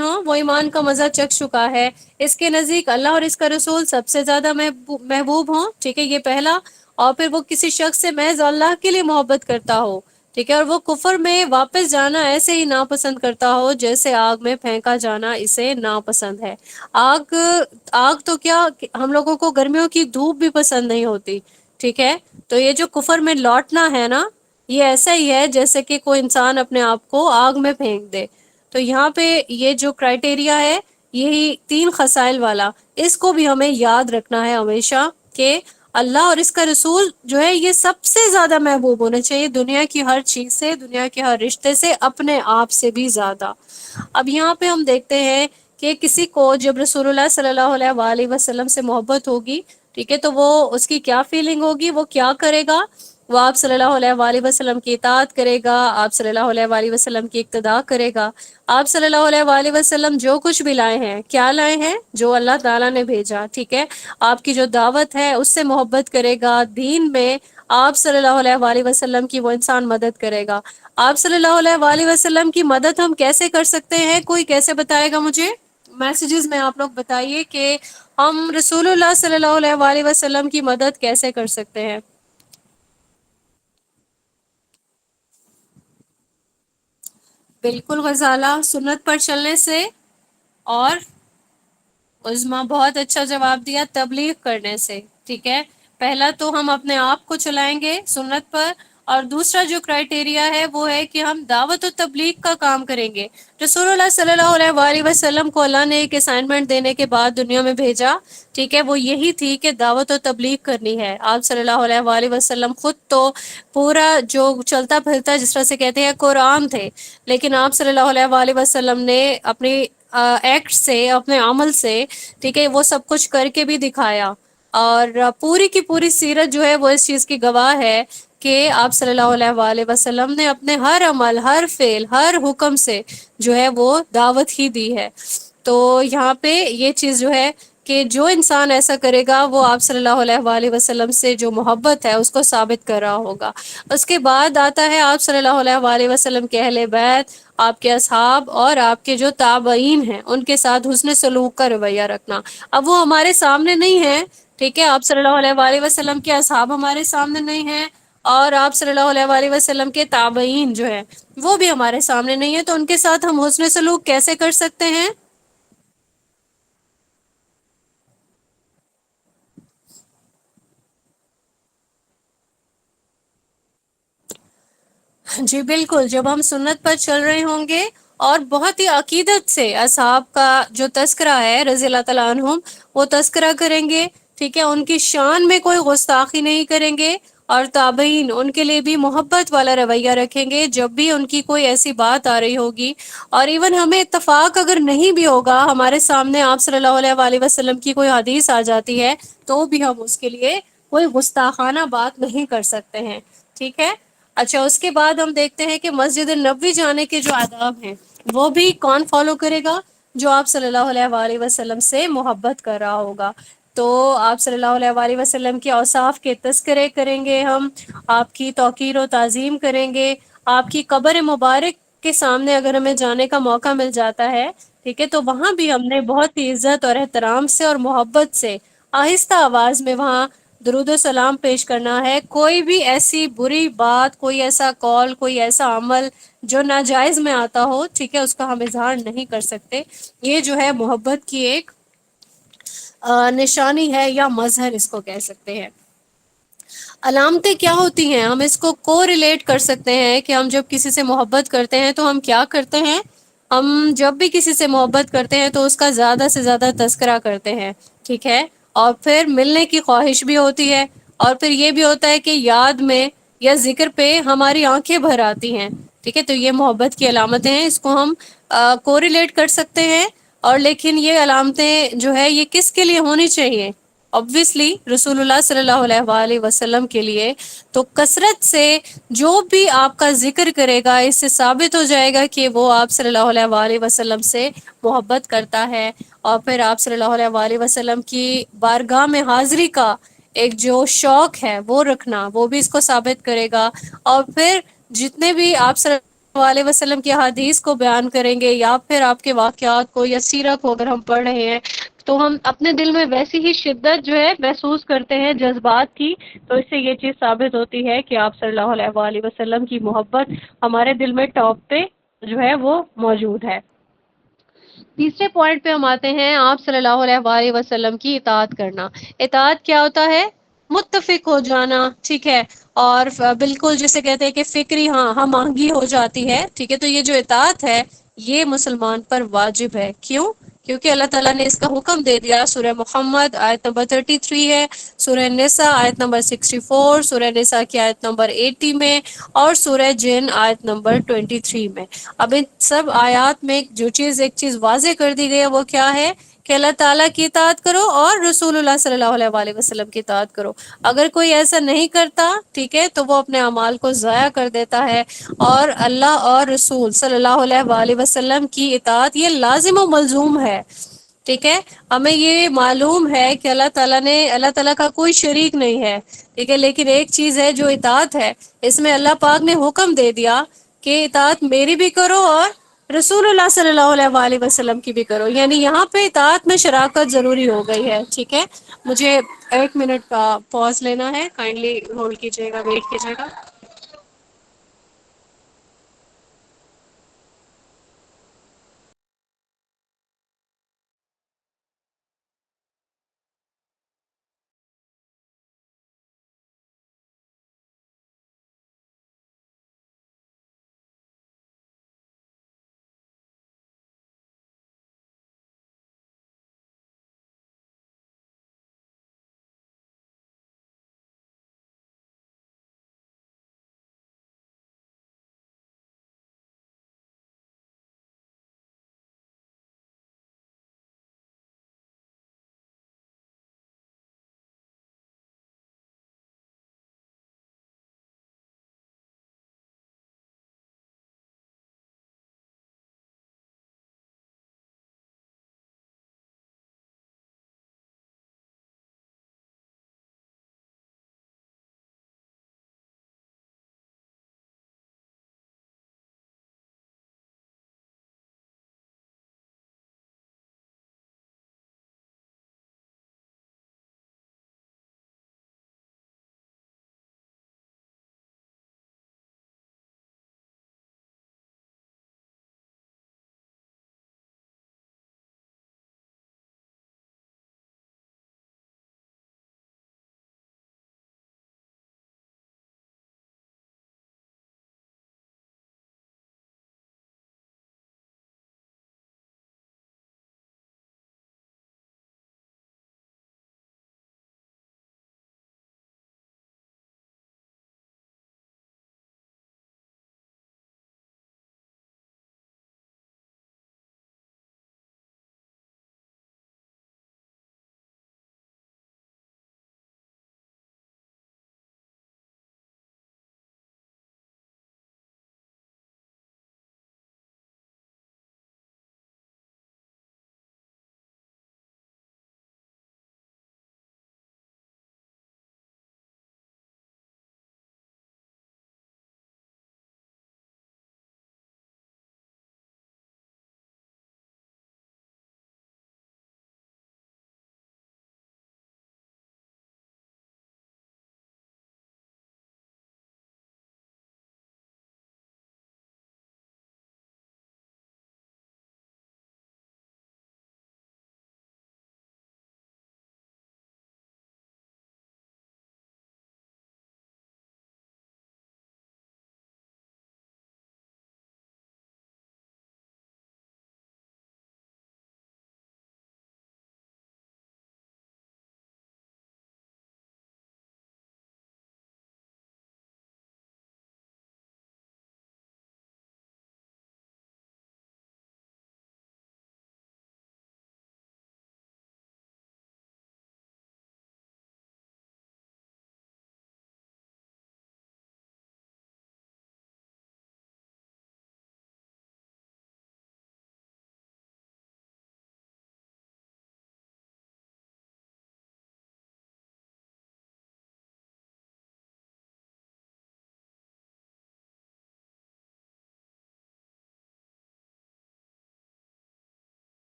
ہوں وہ ایمان کا مزہ چکھ چکا ہے. اس کے نزدیک اللہ اور اس کا رسول سب سے زیادہ محبوب ہوں. ٹھیک ہے، یہ پہلا. اور پھر وہ کسی شخص سے محض اللہ کے لیے محبت کرتا ہو. ٹھیک ہے، اور وہ کفر میں واپس جانا ایسے ہی ناپسند کرتا ہو جیسے آگ میں پھینکا جانا اسے ناپسند ہے. آگ آگ تو کیا، ہم لوگوں کو گرمیوں کی دھوپ بھی پسند نہیں ہوتی. ٹھیک ہے، تو یہ جو کفر میں لوٹنا ہے نا، یہ ایسا ہی ہے جیسے کہ کوئی انسان اپنے آپ کو آگ میں پھینک دے. تو یہاں پہ یہ جو کرائٹیریا ہے یہی تین خصائل والا، اس کو بھی ہمیں یاد رکھنا ہے ہمیشہ کہ اللہ اور اس کا رسول جو ہے یہ سب سے زیادہ محبوب ہونا چاہیے دنیا کی ہر چیز سے، دنیا کے ہر رشتے سے، اپنے آپ سے بھی زیادہ. اب یہاں پہ ہم دیکھتے ہیں کہ کسی کو جب رسول اللہ صلی اللہ علیہ وآلہ وسلم سے محبت ہوگی، ٹھیک ہے، تو وہ اس کی کیا فیلنگ ہوگی، وہ کیا کرے گا؟ وہ آپ صلی اللہ علیہ وآلہ وسلم کی اطاعت کرے گا، آپ صلی اللہ علیہ وآلہ وسلم کی اقتداء کرے گا. آپ صلی اللہ علیہ وآلہ وسلم جو کچھ بھی لائے ہیں، کیا لائے ہیں؟ جو اللہ تعالیٰ نے بھیجا. ٹھیک ہے، آپ کی جو دعوت ہے اس سے محبت کرے گا. دین میں آپ صلی اللہ علیہ وآلہ وسلم کی وہ انسان مدد کرے گا. آپ صلی اللہ علیہ وآلہ وسلم کی مدد ہم کیسے کر سکتے ہیں؟ کوئی کیسے بتائے گا مجھے؟ میسیجز میں آپ لوگ بتائیے کہ ہم رسول اللہ صلی اللہ علیہ وآلہ وسلم کی مدد کیسے کر سکتے ہیں. بالکل غزالہ، سنت پر چلنے سے. اور عظما بہت اچھا جواب دیا، تبلیغ کرنے سے. ٹھیک ہے، پہلا تو ہم اپنے آپ کو چلائیں گے سنت پر، اور دوسرا جو کرائٹیریا ہے وہ ہے کہ ہم دعوت و تبلیغ کا کام کریں گے. رسول اللہ صلی اللہ علیہ وآلہ وسلم کو اللہ نے ایک اسائنمنٹ دینے کے بعد دنیا میں بھیجا. ٹھیک ہے، وہ یہی تھی کہ دعوت و تبلیغ کرنی ہے. آپ صلی اللہ علیہ وآلہ وسلم خود تو پورا جو چلتا پھرتا جس طرح سے کہتے ہیں قرآن تھے، لیکن آپ صلی اللہ علیہ وآلہ وسلم نے اپنی ایکٹ سے، اپنے عمل سے، ٹھیک ہے، وہ سب کچھ کر کے بھی دکھایا. اور پوری کی پوری سیرت جو ہے وہ اس چیز کی گواہ ہے کہ آپ صلی اللہ علیہ وآلہ وسلم نے اپنے ہر عمل، ہر فعل، ہر حکم سے جو ہے وہ دعوت ہی دی ہے. تو یہاں پہ یہ چیز جو ہے کہ جو انسان ایسا کرے گا وہ آپ صلی اللہ علیہ وآلہ وسلم سے جو محبت ہے اس کو ثابت کر رہا ہوگا. اس کے بعد آتا ہے آپ صلی اللہ علیہ وآلہ وسلم کے اہل بیت، آپ کے اصحاب اور آپ کے جو تابعین ہیں ان کے ساتھ حسن سلوک کا رویہ رکھنا. اب وہ ہمارے سامنے نہیں ہے، ٹھیک ہے، آپ صلی اللہ علیہ وآلہ وسلم کے اصحاب ہمارے سامنے نہیں ہیں، اور آپ صلی اللہ علیہ وآلہ وسلم کے تابعین جو ہے وہ بھی ہمارے سامنے نہیں ہے، تو ان کے ساتھ ہم حسن سلوک کیسے کر سکتے ہیں؟ جی بالکل، جب ہم سنت پر چل رہے ہوں گے اور بہت ہی عقیدت سے اصحاب کا جو تذکرہ ہے رضی اللہ تعالیٰ عنہم، وہ تذکرہ کریں گے، ٹھیک ہے، ان کی شان میں کوئی گستاخی نہیں کریں گے، اور تابعین ان کے لیے بھی محبت والا رویہ رکھیں گے جب بھی ان کی کوئی ایسی بات آ رہی ہوگی، اور ایون ہمیں اتفاق اگر نہیں بھی ہوگا، ہمارے سامنے آپ صلی اللہ علیہ وآلہ وسلم کی کوئی حدیث آ جاتی ہے تو بھی ہم اس کے لیے کوئی گستاخانہ بات نہیں کر سکتے ہیں، ٹھیک ہے۔ اچھا، اس کے بعد ہم دیکھتے ہیں کہ مسجد النبوی جانے کے جو آداب ہیں وہ بھی کون فالو کرے گا؟ جو آپ صلی اللہ علیہ وآلہ وسلم سے محبت کر رہا ہوگا۔ تو آپ صلی اللہ علیہ وآلہ وسلم کے اوصاف کے تذکرے کریں گے ہم، آپ کی توقیر و تعظیم کریں گے، آپ کی قبر مبارک کے سامنے اگر ہمیں جانے کا موقع مل جاتا ہے، ٹھیک ہے، تو وہاں بھی ہم نے بہت ہی عزت اور احترام سے اور محبت سے آہستہ آواز میں وہاں درود و سلام پیش کرنا ہے۔ کوئی بھی ایسی بری بات، کوئی ایسا قول، کوئی ایسا عمل جو ناجائز میں آتا ہو، ٹھیک ہے، اس کا ہم اظہار نہیں کر سکتے۔ یہ جو ہے محبت کی ایک نشانی ہے، یا مظہر اس کو کہہ سکتے ہیں۔ علامتیں کیا ہوتی ہیں؟ ہم اس کو ریلیٹ کر سکتے ہیں کہ ہم جب کسی سے محبت کرتے ہیں تو ہم کیا کرتے ہیں؟ ہم جب بھی کسی سے محبت کرتے ہیں تو اس کا زیادہ سے زیادہ تذکرہ کرتے ہیں، ٹھیک ہے، اور پھر ملنے کی خواہش بھی ہوتی ہے، اور پھر یہ بھی ہوتا ہے کہ یاد میں یا ذکر پہ ہماری آنکھیں بھر آتی ہیں، ٹھیک ہے۔ تو یہ محبت کی علامتیں ہیں، اس کو ہم کوریلیٹ کر سکتے ہیں۔ اور لیکن یہ علامتیں جو ہے یہ کس کے لیے ہونی چاہیے؟ obviously رسول اللہ صلی اللہ علیہ وآلہ وسلم کے لیے۔ تو کثرت سے جو بھی آپ کا ذکر کرے گا، اس سے ثابت ہو جائے گا کہ وہ آپ صلی اللہ علیہ وآلہ وسلم سے محبت کرتا ہے، اور پھر آپ صلی اللہ علیہ وآلہ وسلم کی بارگاہ میں حاضری کا ایک جو شوق ہے وہ رکھنا، وہ بھی اس کو ثابت کرے گا۔ اور پھر جتنے بھی آپ صلی اللہ علیہ وسلم کی حدیث کو بیان کریں گے، یا پھر آپ کے واقعات کو یا سیرت کو اگر ہم پڑھ رہے ہیں، تو ہم اپنے دل میں ویسی ہی شدت جو ہے محسوس کرتے ہیں جذبات کی۔ تو اس سے یہ چیز ثابت ہوتی ہے کہ آپ صلی اللہ علیہ وآلہ وسلم کی محبت ہمارے دل میں ٹاپ پہ جو ہے وہ موجود ہے۔ تیسرے پوائنٹ پہ ہم آتے ہیں، آپ صلی اللہ علیہ وآلہ وسلم کی اطاعت کرنا۔ اطاعت کیا ہوتا ہے؟ متفق ہو جانا، ٹھیک ہے، اور بالکل جسے کہتے ہیں کہ فکری ہم آہنگی ہو جاتی ہے، ٹھیک ہے۔ تو یہ جو اطاعت ہے یہ مسلمان پر واجب ہے۔ کیوں؟ کیونکہ اللہ تعالیٰ نے اس کا حکم دے دیا۔ سورہ محمد آیت نمبر 33 ہے، سورہ نساء آیت نمبر 64، سورہ نساء کی آیت نمبر 80 میں، اور سورہ جن آیت نمبر 23 میں۔ اب ان سب آیات میں جو چیز ایک چیز واضح کر دی گئی ہے وہ کیا ہے؟ کہ اللہ تعالیٰ کی اطاعت کرو اور رسول اللہ صلی اللہ علیہ وآلہ وسلم کی اطاعت کرو۔ اگر کوئی ایسا نہیں کرتا، ٹھیک ہے، تو وہ اپنے اعمال کو ضائع کر دیتا ہے، اور اللہ اور رسول صلی اللہ علیہ وآلہ وسلم کی اطاعت یہ لازم و ملزوم ہے، ٹھیک ہے۔ ہمیں یہ معلوم ہے کہ اللہ تعالیٰ کا کوئی شریک نہیں ہے، ٹھیک ہے، لیکن ایک چیز ہے جو اطاعت ہے، اس میں اللہ پاک نے حکم دے دیا کہ اطاعت میری بھی کرو اور رسول اللہ صلی اللہ علیہ وآلہ وسلم کی بھی کرو، یعنی یہاں پہ اطاعت میں شراکت ضروری ہو گئی ہے، ٹھیک ہے۔ مجھے 1 منٹ کا پاز لینا ہے، کائنڈلی ہولڈ کیجیے گا، ویٹ کیجیے گا۔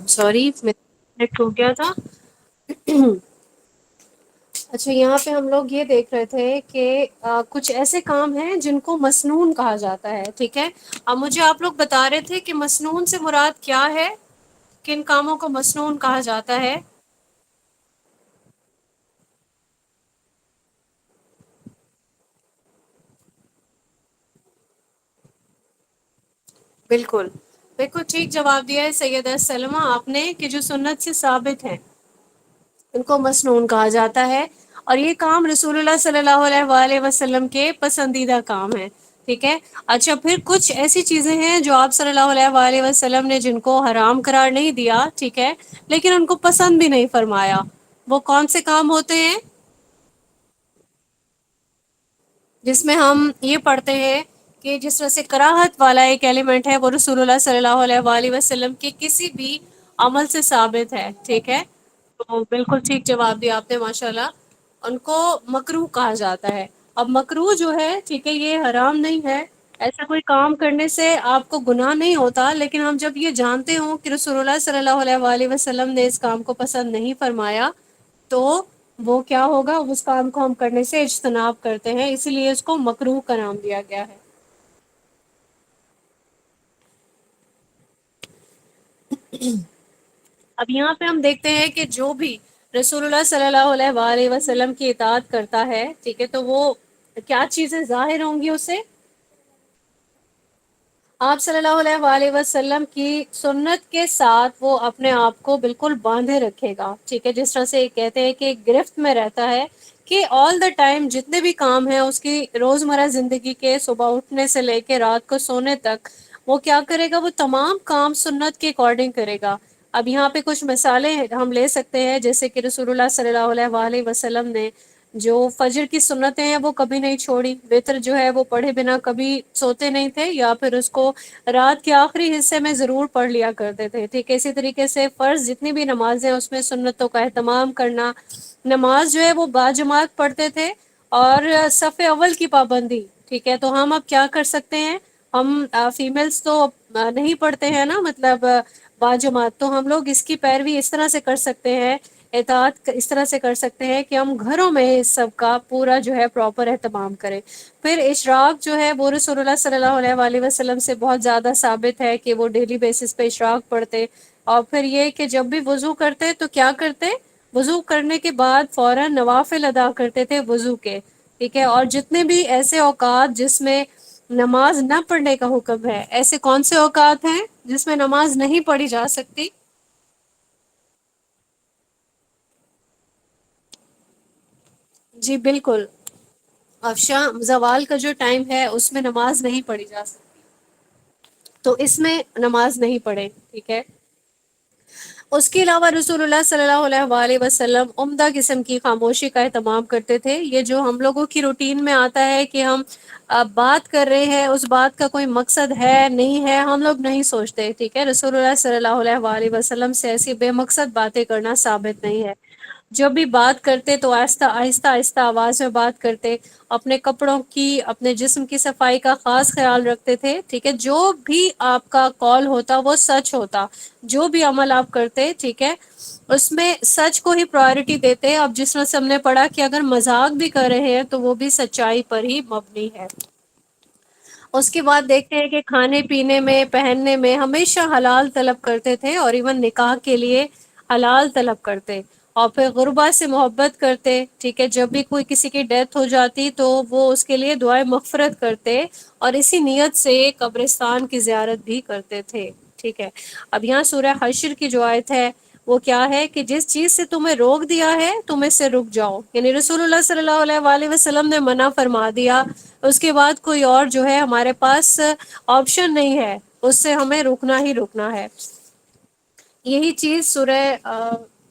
سوری میں ٹوٹ گیا تھا. اچھا یہاں پہ ہم لوگ یہ دیکھ رہے تھے کہ کچھ ایسے کام ہیں جن کو مسنون کہا جاتا ہے. ٹھیک ہے. اب مجھے آپ لوگ بتا رہے تھے کہ مسنون سے مراد کیا ہے، کن کاموں کو مسنون کہا جاتا ہے. بالکل بالکل ٹھیک جواب دیا ہے سیدہ سلمہ آپ نے، کہ جو سنت سے ثابت ہے ان کو مسنون کہا جاتا ہے. اور یہ کام رسول اللہ صلی اللہ علیہ وآلہ وسلم کے پسندیدہ کام ہے. ٹھیک ہے. اچھا پھر کچھ ایسی چیزیں ہیں جو آپ صلی اللہ علیہ وآلہ وسلم نے جن کو حرام قرار نہیں دیا، ٹھیک ہے، لیکن ان کو پسند بھی نہیں فرمایا. وہ کون سے کام ہوتے ہیں؟ جس میں ہم یہ پڑھتے ہیں کہ جس طرح سے کراہت والا ایک ایلیمنٹ ہے وہ رسول اللہ صلی اللہ علیہ وآلہ وسلم کے کسی بھی عمل سے ثابت ہے. ٹھیک ہے. تو بالکل ٹھیک جواب دیا آپ نے ماشاء اللہ. ان کو مکروہ کہا جاتا ہے. اب مکروہ جو ہے ٹھیک ہے یہ حرام نہیں ہے، ایسا کوئی کام کرنے سے آپ کو گناہ نہیں ہوتا، لیکن ہم جب یہ جانتے ہوں کہ رسول اللہ صلی اللہ علیہ وآلہ وسلم نے اس کام کو پسند نہیں فرمایا تو وہ کیا ہوگا، اس کام کو ہم کرنے سے اجتناب کرتے ہیں، اسی لیے اس کو مکروہ کا نام دیا گیا ہے. اب یہاں پہ ہم دیکھتے ہیں کہ جو بھی رسول اللہ صلی اللہ علیہ وآلہ وسلم کی اطاعت کرتا ہے ٹھیک ہے تو وہ کیا چیزیں ظاہر ہوں گی اس سے؟ آپ صلی اللہ علیہ وآلہ وسلم کی سنت کے ساتھ وہ اپنے آپ کو بالکل باندھے رکھے گا. ٹھیک ہے. جس طرح سے کہتے ہیں کہ گرفت میں رہتا ہے کہ آل دا ٹائم جتنے بھی کام ہیں اس کی روزمرہ زندگی کے، صبح اٹھنے سے لے کے رات کو سونے تک، وہ کیا کرے گا، وہ تمام کام سنت کے اکارڈنگ کرے گا. اب یہاں پہ کچھ مثالیں ہم لے سکتے ہیں، جیسے کہ رسول اللہ صلی اللہ علیہ وآلہ وسلم نے جو فجر کی سنتیں ہیں وہ کبھی نہیں چھوڑی. وتر جو ہے وہ پڑھے بنا کبھی سوتے نہیں تھے، یا پھر اس کو رات کے آخری حصے میں ضرور پڑھ لیا کرتے تھے. ٹھیک ہے. اسی طریقے سے فرض جتنی بھی نماز ہیں اس میں سنتوں کا اہتمام کرنا، نماز جو ہے وہ باجماعت پڑھتے تھے، اور صف اول کی پابندی. ٹھیک ہے. تو ہم اب کیا کر سکتے ہیں، ہم فیمیلس تو نہیں پڑھتے ہیں نا، مطلب باجماعت، تو ہم لوگ اس کی پیروی اس طرح سے کر سکتے ہیں، اطاعت اس طرح سے کر سکتے ہیں کہ ہم گھروں میں اس سب کا پورا جو ہے پراپر اہتمام کریں. پھر اشراق جو ہے وہ رسول اللہ صلی اللہ علیہ وآلہ وسلم سے بہت زیادہ ثابت ہے کہ وہ ڈیلی بیسس پہ اشراق پڑھتے. اور پھر یہ کہ جب بھی وضو کرتے تو کیا کرتے، وضو کرنے کے بعد فوراً نوافل ادا کرتے تھے وضو کے. ٹھیک ہے. اور جتنے بھی ایسے اوقات جس میں نماز نہ پڑھنے کا حکم ہے، ایسے کون سے اوقات ہیں جس میں نماز نہیں پڑھی جا سکتی؟ جی بالکل. اب شام زوال کا جو ٹائم ہے اس میں نماز نہیں پڑھی جا سکتی، تو اس میں نماز نہیں پڑھے. ٹھیک ہے. اس کے علاوہ رسول اللہ صلی اللہ علیہ وآلہ وسلم عمدہ قسم کی خاموشی کا اہتمام کرتے تھے. یہ جو ہم لوگوں کی روٹین میں آتا ہے کہ ہم بات کر رہے ہیں، اس بات کا کوئی مقصد ہے نہیں ہے، ہم لوگ نہیں سوچتے. ٹھیک ہے. رسول اللہ صلی اللہ علیہ وآلہ وسلم سے ایسی بے مقصد باتیں کرنا ثابت نہیں ہے. جب بھی بات کرتے تو آہستہ آہستہ آہستہ آواز میں بات کرتے، اپنے کپڑوں کی، اپنے جسم کی صفائی کا خاص خیال رکھتے تھے. ٹھیک ہے. جو بھی آپ کا قول ہوتا وہ سچ ہوتا، جو بھی عمل آپ کرتے ٹھیک ہے اس میں سچ کو ہی پرائورٹی دیتے. اب جس طرح سے ہم نے پڑھا کہ اگر مذاق بھی کر رہے ہیں تو وہ بھی سچائی پر ہی مبنی ہے. اس کے بعد دیکھتے ہیں کہ کھانے پینے میں، پہننے میں ہمیشہ حلال طلب کرتے تھے، اور ایون نکاح کے لیے حلال طلب کرتے. اور پھر غربا سے محبت کرتے. ٹھیک ہے. جب بھی کوئی کسی کی ڈیتھ ہو جاتی تو وہ اس کے لیے دعائیں مغفرت کرتے، اور اسی نیت سے قبرستان کی زیارت بھی کرتے تھے. ٹھیک ہے. اب یہاں سورہ حشر کی جو آیت ہے وہ کیا ہے کہ جس چیز سے تمہیں روک دیا ہے تم اس سے رک جاؤ. یعنی رسول اللہ صلی اللہ علیہ وآلہ وسلم نے منع فرما دیا، اس کے بعد کوئی اور جو ہے ہمارے پاس آپشن نہیں ہے، اس سے ہمیں رکنا ہی رکنا ہے. یہی چیز سورہ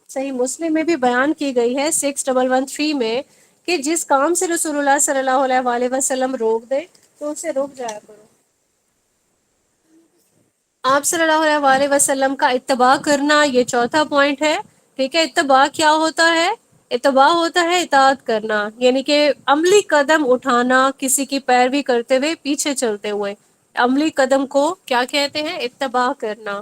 صحیح مسلم میں بھی بیان کی گئی ہے 6113 میں، کہ جس کام سے رسول اللہ صلی اللہ علیہ وآلہ وسلم روک دے تو اسے روک جایا کرو. آپ صلی اللہ علیہ وآلہ وسلم کا اتباع کرنا، یہ چوتھا پوائنٹ ہے. ٹھیک ہے. اتباع کیا ہوتا ہے؟ اتباع ہوتا ہے اطاعت کرنا، یعنی کہ عملی قدم اٹھانا، کسی کی پیروی کرتے ہوئے، پیچھے چلتے ہوئے. عملی قدم کو کیا کہتے ہیں؟ اتباع کرنا.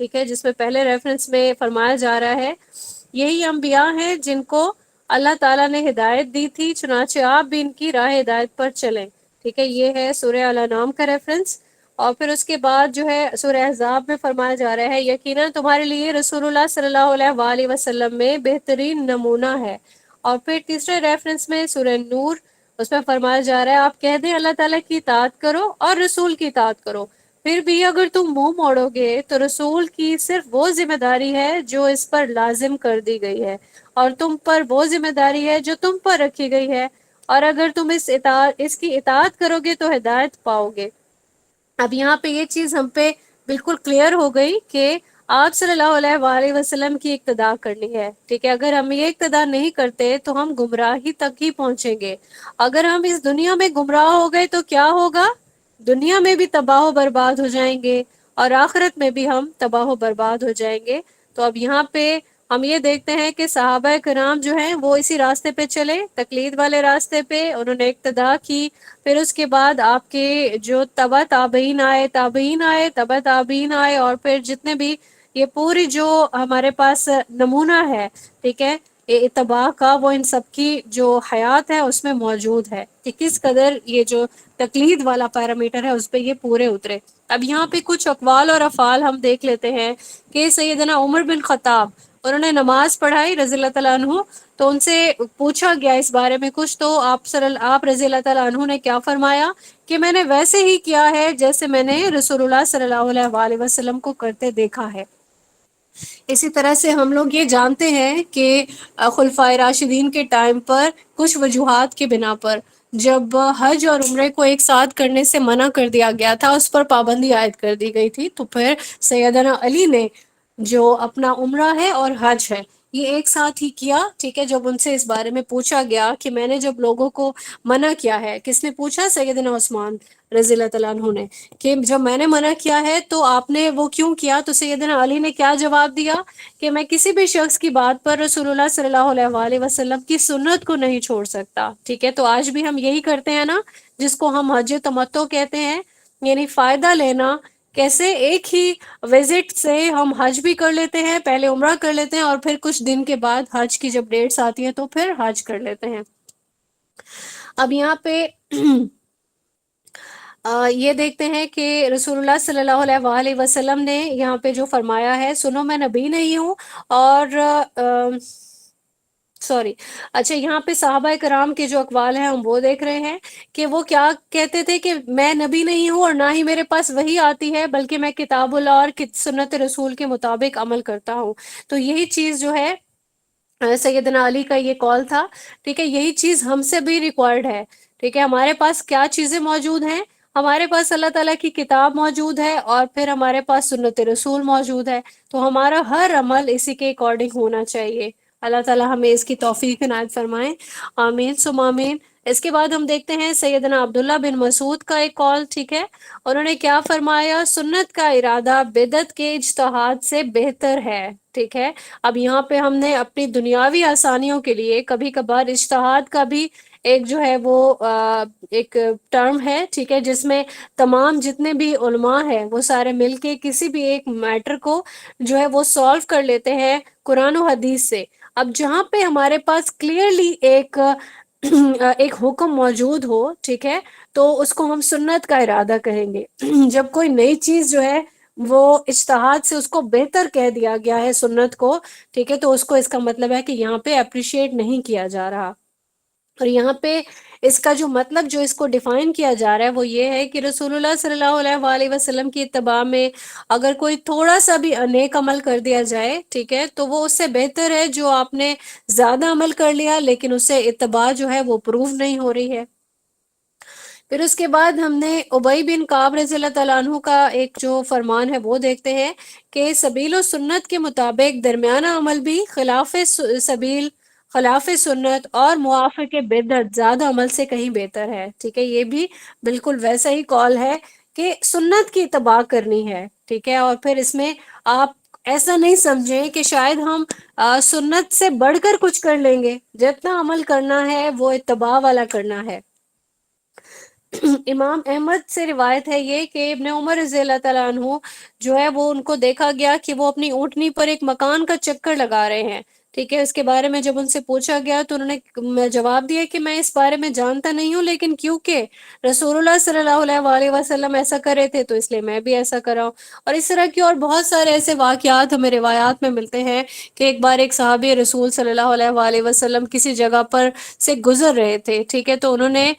ٹھیک ہے، جس میں پہلے ریفرنس میں فرمایا جا رہا ہے یہی انبیاء ہیں جن کو اللہ تعالیٰ نے ہدایت دی تھی، چنانچہ آپ بھی ان کی راہ ہدایت پر چلیں. ٹھیک ہے، یہ ہے سورہ الانعام کا ریفرنس. اور پھر اس کے بعد جو ہے سورہ احزاب میں فرمایا جا رہا ہے یقیناً تمہارے لیے رسول اللہ صلی اللہ علیہ وآلہ وسلم میں بہترین نمونہ ہے. اور پھر تیسرے ریفرنس میں سورہ نور، اس میں فرمایا جا رہا ہے آپ کہہ دیں اللہ تعالیٰ کی اطاعت کرو اور رسول کی اطاعت کرو، پھر بھی اگر تم منہ موڑو گے تو رسول کی صرف وہ ذمہ داری ہے جو اس پر لازم کر دی گئی ہے، اور تم پر وہ ذمہ داری ہے جو تم پر رکھی گئی ہے، اور اگر تم اس کی اطاعت کرو گے تو ہدایت پاؤ گے. اب یہاں پہ یہ چیز ہم پہ بالکل کلیئر ہو گئی کہ آپ صلی اللہ علیہ وآلہ وسلم کی اقتداء کرنی ہے. ٹھیک ہے، اگر ہم یہ اقتداء نہیں کرتے تو ہم گمراہی تک ہی پہنچیں گے. اگر ہم اس دنیا میں گمراہ ہو گئے تو کیا ہوگا؟ دنیا میں بھی تباہ و برباد ہو جائیں گے اور آخرت میں بھی ہم تباہ و برباد ہو جائیں گے. تو اب یہاں پہ ہم یہ دیکھتے ہیں کہ صحابہ کرام جو ہیں وہ اسی راستے پہ چلے، تقلید والے راستے پہ انہوں نے اقتداء کی. پھر اس کے بعد آپ کے جو تبع تابعین آئے، تابعین آئے، تبع تابعین آئے، اور پھر جتنے بھی یہ پوری جو ہمارے پاس نمونہ ہے، ٹھیک ہے، یہ اتباع کا، وہ ان سب کی جو حیات ہے اس میں موجود ہے کہ کس قدر یہ جو تقلید والا پیرامیٹر ہے اس پہ یہ پورے اترے. اب یہاں پہ کچھ اقوال اور افعال ہم دیکھ لیتے ہیں کہ سیدنا عمر بن خطاب انہوں نے نماز پڑھائی رضی اللہ تعالیٰ عنہ، تو ان سے پوچھا گیا اس بارے میں کچھ، تو آپ رضی اللہ تعالیٰ عنہ نے کیا فرمایا کہ میں نے ویسے ہی کیا ہے جیسے میں نے رسول اللہ صلی اللہ علیہ وآلہ وسلم کو کرتے دیکھا ہے. اسی طرح سے ہم لوگ یہ جانتے ہیں کہ خلفائے راشدین کے ٹائم پر کچھ وجوہات کی بنا پر جب حج اور عمرے کو ایک ساتھ کرنے سے منع کر دیا گیا تھا، اس پر پابندی عائد کر دی گئی تھی، تو پھر سیدنا علی نے جو اپنا عمرہ ہے اور حج ہے یہ ایک ساتھ ہی کیا. ٹھیک ہے، جب ان سے اس بارے میں پوچھا گیا کہ میں نے جب لوگوں کو منع کیا ہے، کس نے پوچھا؟ سیدنا عثمان رضی اللہ تعالیٰ عنہ نے، کہ جب میں نے منع کیا ہے تو آپ نے وہ کیوں کیا؟ تو سیدنا علی نے کیا جواب دیا کہ میں کسی بھی شخص کی بات پر رسول اللہ صلی اللہ علیہ وآلہ وسلم کی سنت کو نہیں چھوڑ سکتا. ٹھیک ہے، تو آج بھی ہم یہی کرتے ہیں نا، جس کو ہم حج تمتع کہتے ہیں، یعنی فائدہ لینا. کیسے ایک ہی وزٹ سے ہم حج بھی کر لیتے ہیں، پہلے عمرہ کر لیتے ہیں اور پھر کچھ دن کے بعد حج کی جب ڈیٹس آتی ہے تو پھر حج کر لیتے ہیں. اب یہاں پہ یہ دیکھتے ہیں کہ رسول اللہ صلی اللہ علیہ وآلہ وسلم نے یہاں پہ جو فرمایا ہے، سنو میں نبی نہیں ہوں، اور سوری اچھا یہاں پہ صحابہ کرام کے جو اقوال ہیں ہم وہ دیکھ رہے ہیں کہ وہ کیا کہتے تھے کہ میں نبی نہیں ہوں اور نہ ہی میرے پاس وحی آتی ہے، بلکہ میں کتاب اللہ اور سنت رسول کے مطابق عمل کرتا ہوں. تو یہی چیز جو ہے سیدنا علی کا یہ کال تھا. ٹھیک ہے، یہی چیز ہم سے بھی ریکوائرڈ ہے. ٹھیک ہے، ہمارے پاس کیا چیزیں موجود ہیں؟ ہمارے پاس اللہ تعالیٰ کی کتاب موجود ہے اور پھر ہمارے پاس سنت رسول موجود ہے، تو ہمارا ہر عمل اسی کے اکارڈنگ ہونا چاہیے. اللہ تعالیٰ ہمیں اس کی توفیق عنایت فرمائیں، آمین ثم آمین. اس کے بعد ہم دیکھتے ہیں سیدنا عبداللہ بن مسعود کا ایک کال. ٹھیک ہے، انہوں نے کیا فرمایا؟ سنت کا ارادہ بدعت کے اجتہاد سے بہتر ہے. ٹھیک ہے، اب یہاں پہ ہم نے اپنی دنیاوی آسانیوں کے لیے کبھی کبھار اجتہاد کا بھی ایک جو ہے وہ ایک ٹرم ہے، ٹھیک ہے، جس میں تمام جتنے بھی علماء ہیں وہ سارے مل کے کسی بھی ایک میٹر کو جو ہے وہ سالو کر لیتے ہیں قرآن و حدیث سے. اب جہاں پہ ہمارے پاس کلیئرلی ایک حکم موجود ہو، ٹھیک ہے، تو اس کو ہم سنت کا ارادہ کہیں گے. جب کوئی نئی چیز جو ہے وہ اجتہاد سے اس کو بہتر کہہ دیا گیا ہے سنت کو، ٹھیک ہے، تو اس کو اس کا مطلب ہے کہ یہاں پہ اپریشیٹ نہیں کیا جا رہا. اور یہاں پہ اس کا جو مطلب جو اس کو ڈیفائن کیا جا رہا ہے وہ یہ ہے کہ رسول اللہ صلی اللہ علیہ وآلہ وسلم کی اتباع میں اگر کوئی تھوڑا سا بھی نیک عمل کر دیا جائے، ٹھیک ہے، تو وہ اس سے بہتر ہے جو آپ نے زیادہ عمل کر لیا لیکن اس سے اتباع جو ہے وہ پروف نہیں ہو رہی ہے. پھر اس کے بعد ہم نے ابی بن کعب رضی اللہ تعالیٰ عنہ کا ایک جو فرمان ہے وہ دیکھتے ہیں کہ سبیل و سنت کے مطابق درمیانہ عمل بھی خلاف سبیل، خلاف سنت اور موافق بدعت زیادہ عمل سے کہیں بہتر ہے. ٹھیک ہے، یہ بھی بالکل ویسا ہی کال ہے کہ سنت کی اتباع کرنی ہے. ٹھیک ہے، اور پھر اس میں آپ ایسا نہیں سمجھیں کہ شاید ہم سنت سے بڑھ کر کچھ کر لیں گے. جتنا عمل کرنا ہے وہ اتباع والا کرنا ہے. امام احمد سے روایت ہے یہ کہ ابن عمر رضی اللہ تعالیٰ عنہ جو ہے وہ ان کو دیکھا گیا کہ وہ اپنی اونٹنی پر ایک مکان کا چکر لگا رہے ہیں، ٹھیک ہے۔ اس کے بارے میں جب ان سے پوچھا گیا تو انہوں نے جواب دیا کہ میں اس بارے میں جانتا نہیں ہوں، لیکن کیونکہ رسول اللہ صلی اللہ علیہ وآلہ وسلم ایسا کر رہے تھے تو اس لیے میں بھی ایسا کر رہا ہوں۔ اور اس طرح کی اور بہت سارے ایسے واقعات ہمیں روایات میں ملتے ہیں کہ ایک بار ایک صحابی رسول صلی اللہ علیہ وآلہ وسلم کسی جگہ پر سے گزر رہے تھے، ٹھیک ہے، تو انہوں نے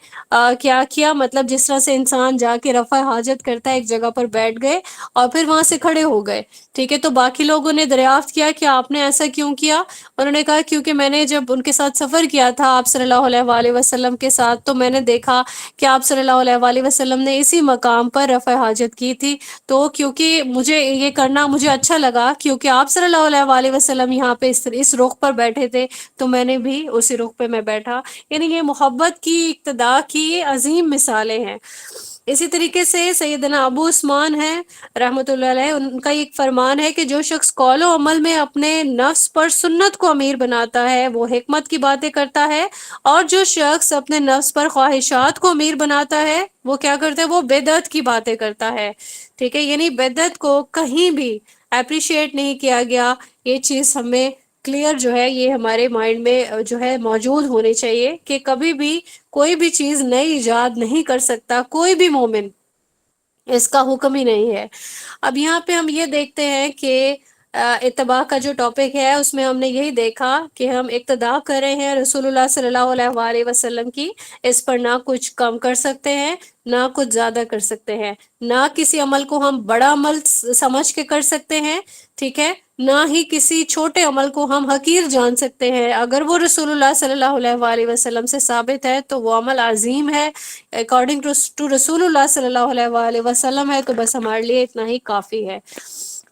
کیا کیا، مطلب جس طرح سے انسان جا کے رفع حاجت کرتا ہے ایک جگہ پر بیٹھ گئے اور پھر وہاں سے کھڑے ہو گئے، ٹھیک ہے۔ تو باقی لوگوں نے دریافت کیا کہ آپ نے ایسا کیوں کیا؟ انہوں نے کہا کیونکہ میں نے جب ان کے ساتھ سفر کیا تھا آپ صلی اللہ علیہ وآلہ وسلم کے ساتھ، تو میں نے دیکھا کہ آپ صلی اللہ علیہ وآلہ وسلم نے اسی مقام پر رفع حاجت کی تھی، تو کیونکہ مجھے یہ کرنا مجھے اچھا لگا، کیونکہ آپ صلی اللہ علیہ وآلہ وسلم یہاں پہ اس رخ پر بیٹھے تھے تو میں نے بھی اسی رخ پہ میں بیٹھا۔ یعنی یہ محبت کی اقتداء کی عظیم مثالیں ہیں۔ اسی طریقے سے سیدنا ابو عثمان ہیں رحمۃ اللہ علیہ، ان کا ایک فرمان ہے کہ جو شخص قول و عمل میں اپنے نفس پر سنت کو امیر بناتا ہے وہ حکمت کی باتیں کرتا ہے، اور جو شخص اپنے نفس پر خواہشات کو امیر بناتا ہے وہ کیا کرتا ہے، وہ بدعت کی باتیں کرتا ہے، ٹھیک ہے۔ یعنی بدعت کو کہیں بھی اپریشیٹ نہیں کیا گیا، یہ چیز ہمیں کلیئر جو ہے یہ ہمارے مائنڈ میں جو ہے موجود ہونی چاہیے کہ کبھی بھی کوئی بھی چیز نئی ایجاد نہیں کر سکتا کوئی بھی مومن، اس کا حکم ہی نہیں ہے۔ اب یہاں پہ ہم یہ دیکھتے ہیں کہ اتباع کا جو ٹاپک ہے اس میں ہم نے یہی دیکھا کہ ہم اقتداء کر رہے ہیں رسول اللہ صلی اللہ علیہ وآلہ وسلم کی، اس پر نہ کچھ کم کر سکتے ہیں نہ کچھ زیادہ کر سکتے ہیں، نہ کسی عمل کو ہم بڑا عمل سمجھ کے کر سکتے ہیں، ٹھیک ہے، نہ ہی کسی چھوٹے عمل کو ہم حقیر جان سکتے ہیں۔ اگر وہ رسول اللہ صلی اللہ علیہ وآلہ وسلم سے ثابت ہے تو وہ عمل عظیم ہے اکارڈنگ ٹو رسول اللہ صلی اللہ علیہ وآلہ وسلم ہے، تو بس ہمارے لیے اتنا ہی کافی ہے۔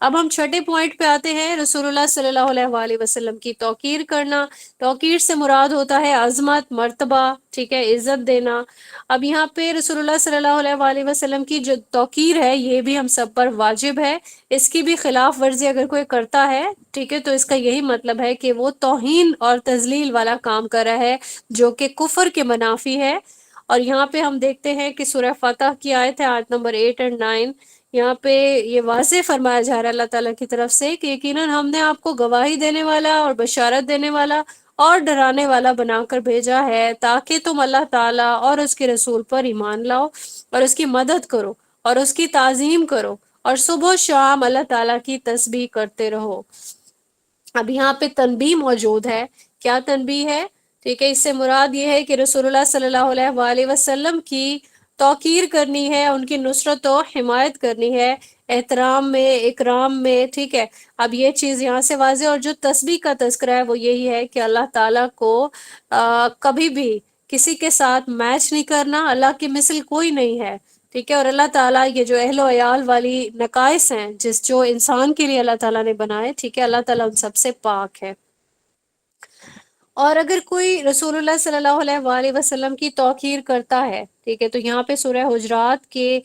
اب ہم چھٹے پوائنٹ پہ آتے ہیں، رسول اللہ صلی اللہ علیہ وآلہ وسلم کی توقیر کرنا۔ توقیر سے مراد ہوتا ہے عظمت، مرتبہ، ٹھیک ہے، عزت دینا۔ اب یہاں پہ رسول اللہ صلی اللہ علیہ وآلہ وسلم کی جو توقیر ہے یہ بھی ہم سب پر واجب ہے، اس کی بھی خلاف ورزی اگر کوئی کرتا ہے، ٹھیک ہے، تو اس کا یہی مطلب ہے کہ وہ توہین اور تذلیل والا کام کر رہا ہے جو کہ کفر کے منافی ہے۔ اور یہاں پہ ہم دیکھتے ہیں کہ سورہ فتح کی آیت ہے، آیت نمبر 8 اور 9، یہاں پہ یہ واضح فرمایا جا رہا ہے اللہ تعالیٰ کی طرف سے کہ یقیناً ہم نے آپ کو گواہی دینے والا اور بشارت دینے والا اور ڈرانے والا بنا کر بھیجا ہے تاکہ تم اللہ تعالیٰ اور اس کے رسول پر ایمان لاؤ اور اس کی مدد کرو اور اس کی تعظیم کرو اور صبح و شام اللہ تعالیٰ کی تسبیح کرتے رہو۔ اب یہاں پہ تنبیہ موجود ہے، کیا تنبیہ ہے؟ ٹھیک ہے، اس سے مراد یہ ہے کہ رسول اللہ صلی اللہ علیہ وآلہ وسلم کی توقیر کرنی ہے، ان کی نصرت و حمایت کرنی ہے، احترام میں، اکرام میں، ٹھیک ہے۔ اب یہ چیز یہاں سے واضح، اور جو تسبیح کا تذکرہ ہے وہ یہی ہے کہ اللہ تعالیٰ کو کبھی بھی کسی کے ساتھ میچ نہیں کرنا، اللہ کی مثل کوئی نہیں ہے، ٹھیک ہے۔ اور اللہ تعالیٰ یہ جو اہل و عیال والی نقائص ہیں جو انسان کے لیے اللہ تعالیٰ نے بنائے، ٹھیک ہے، اللہ تعالیٰ ان سب سے پاک ہے۔ اور اگر کوئی رسول اللہ صلی اللہ علیہ وآلہ وسلم کی توقیر کرتا ہے، ٹھیک ہے، تو یہاں پہ سورہ حجرات کے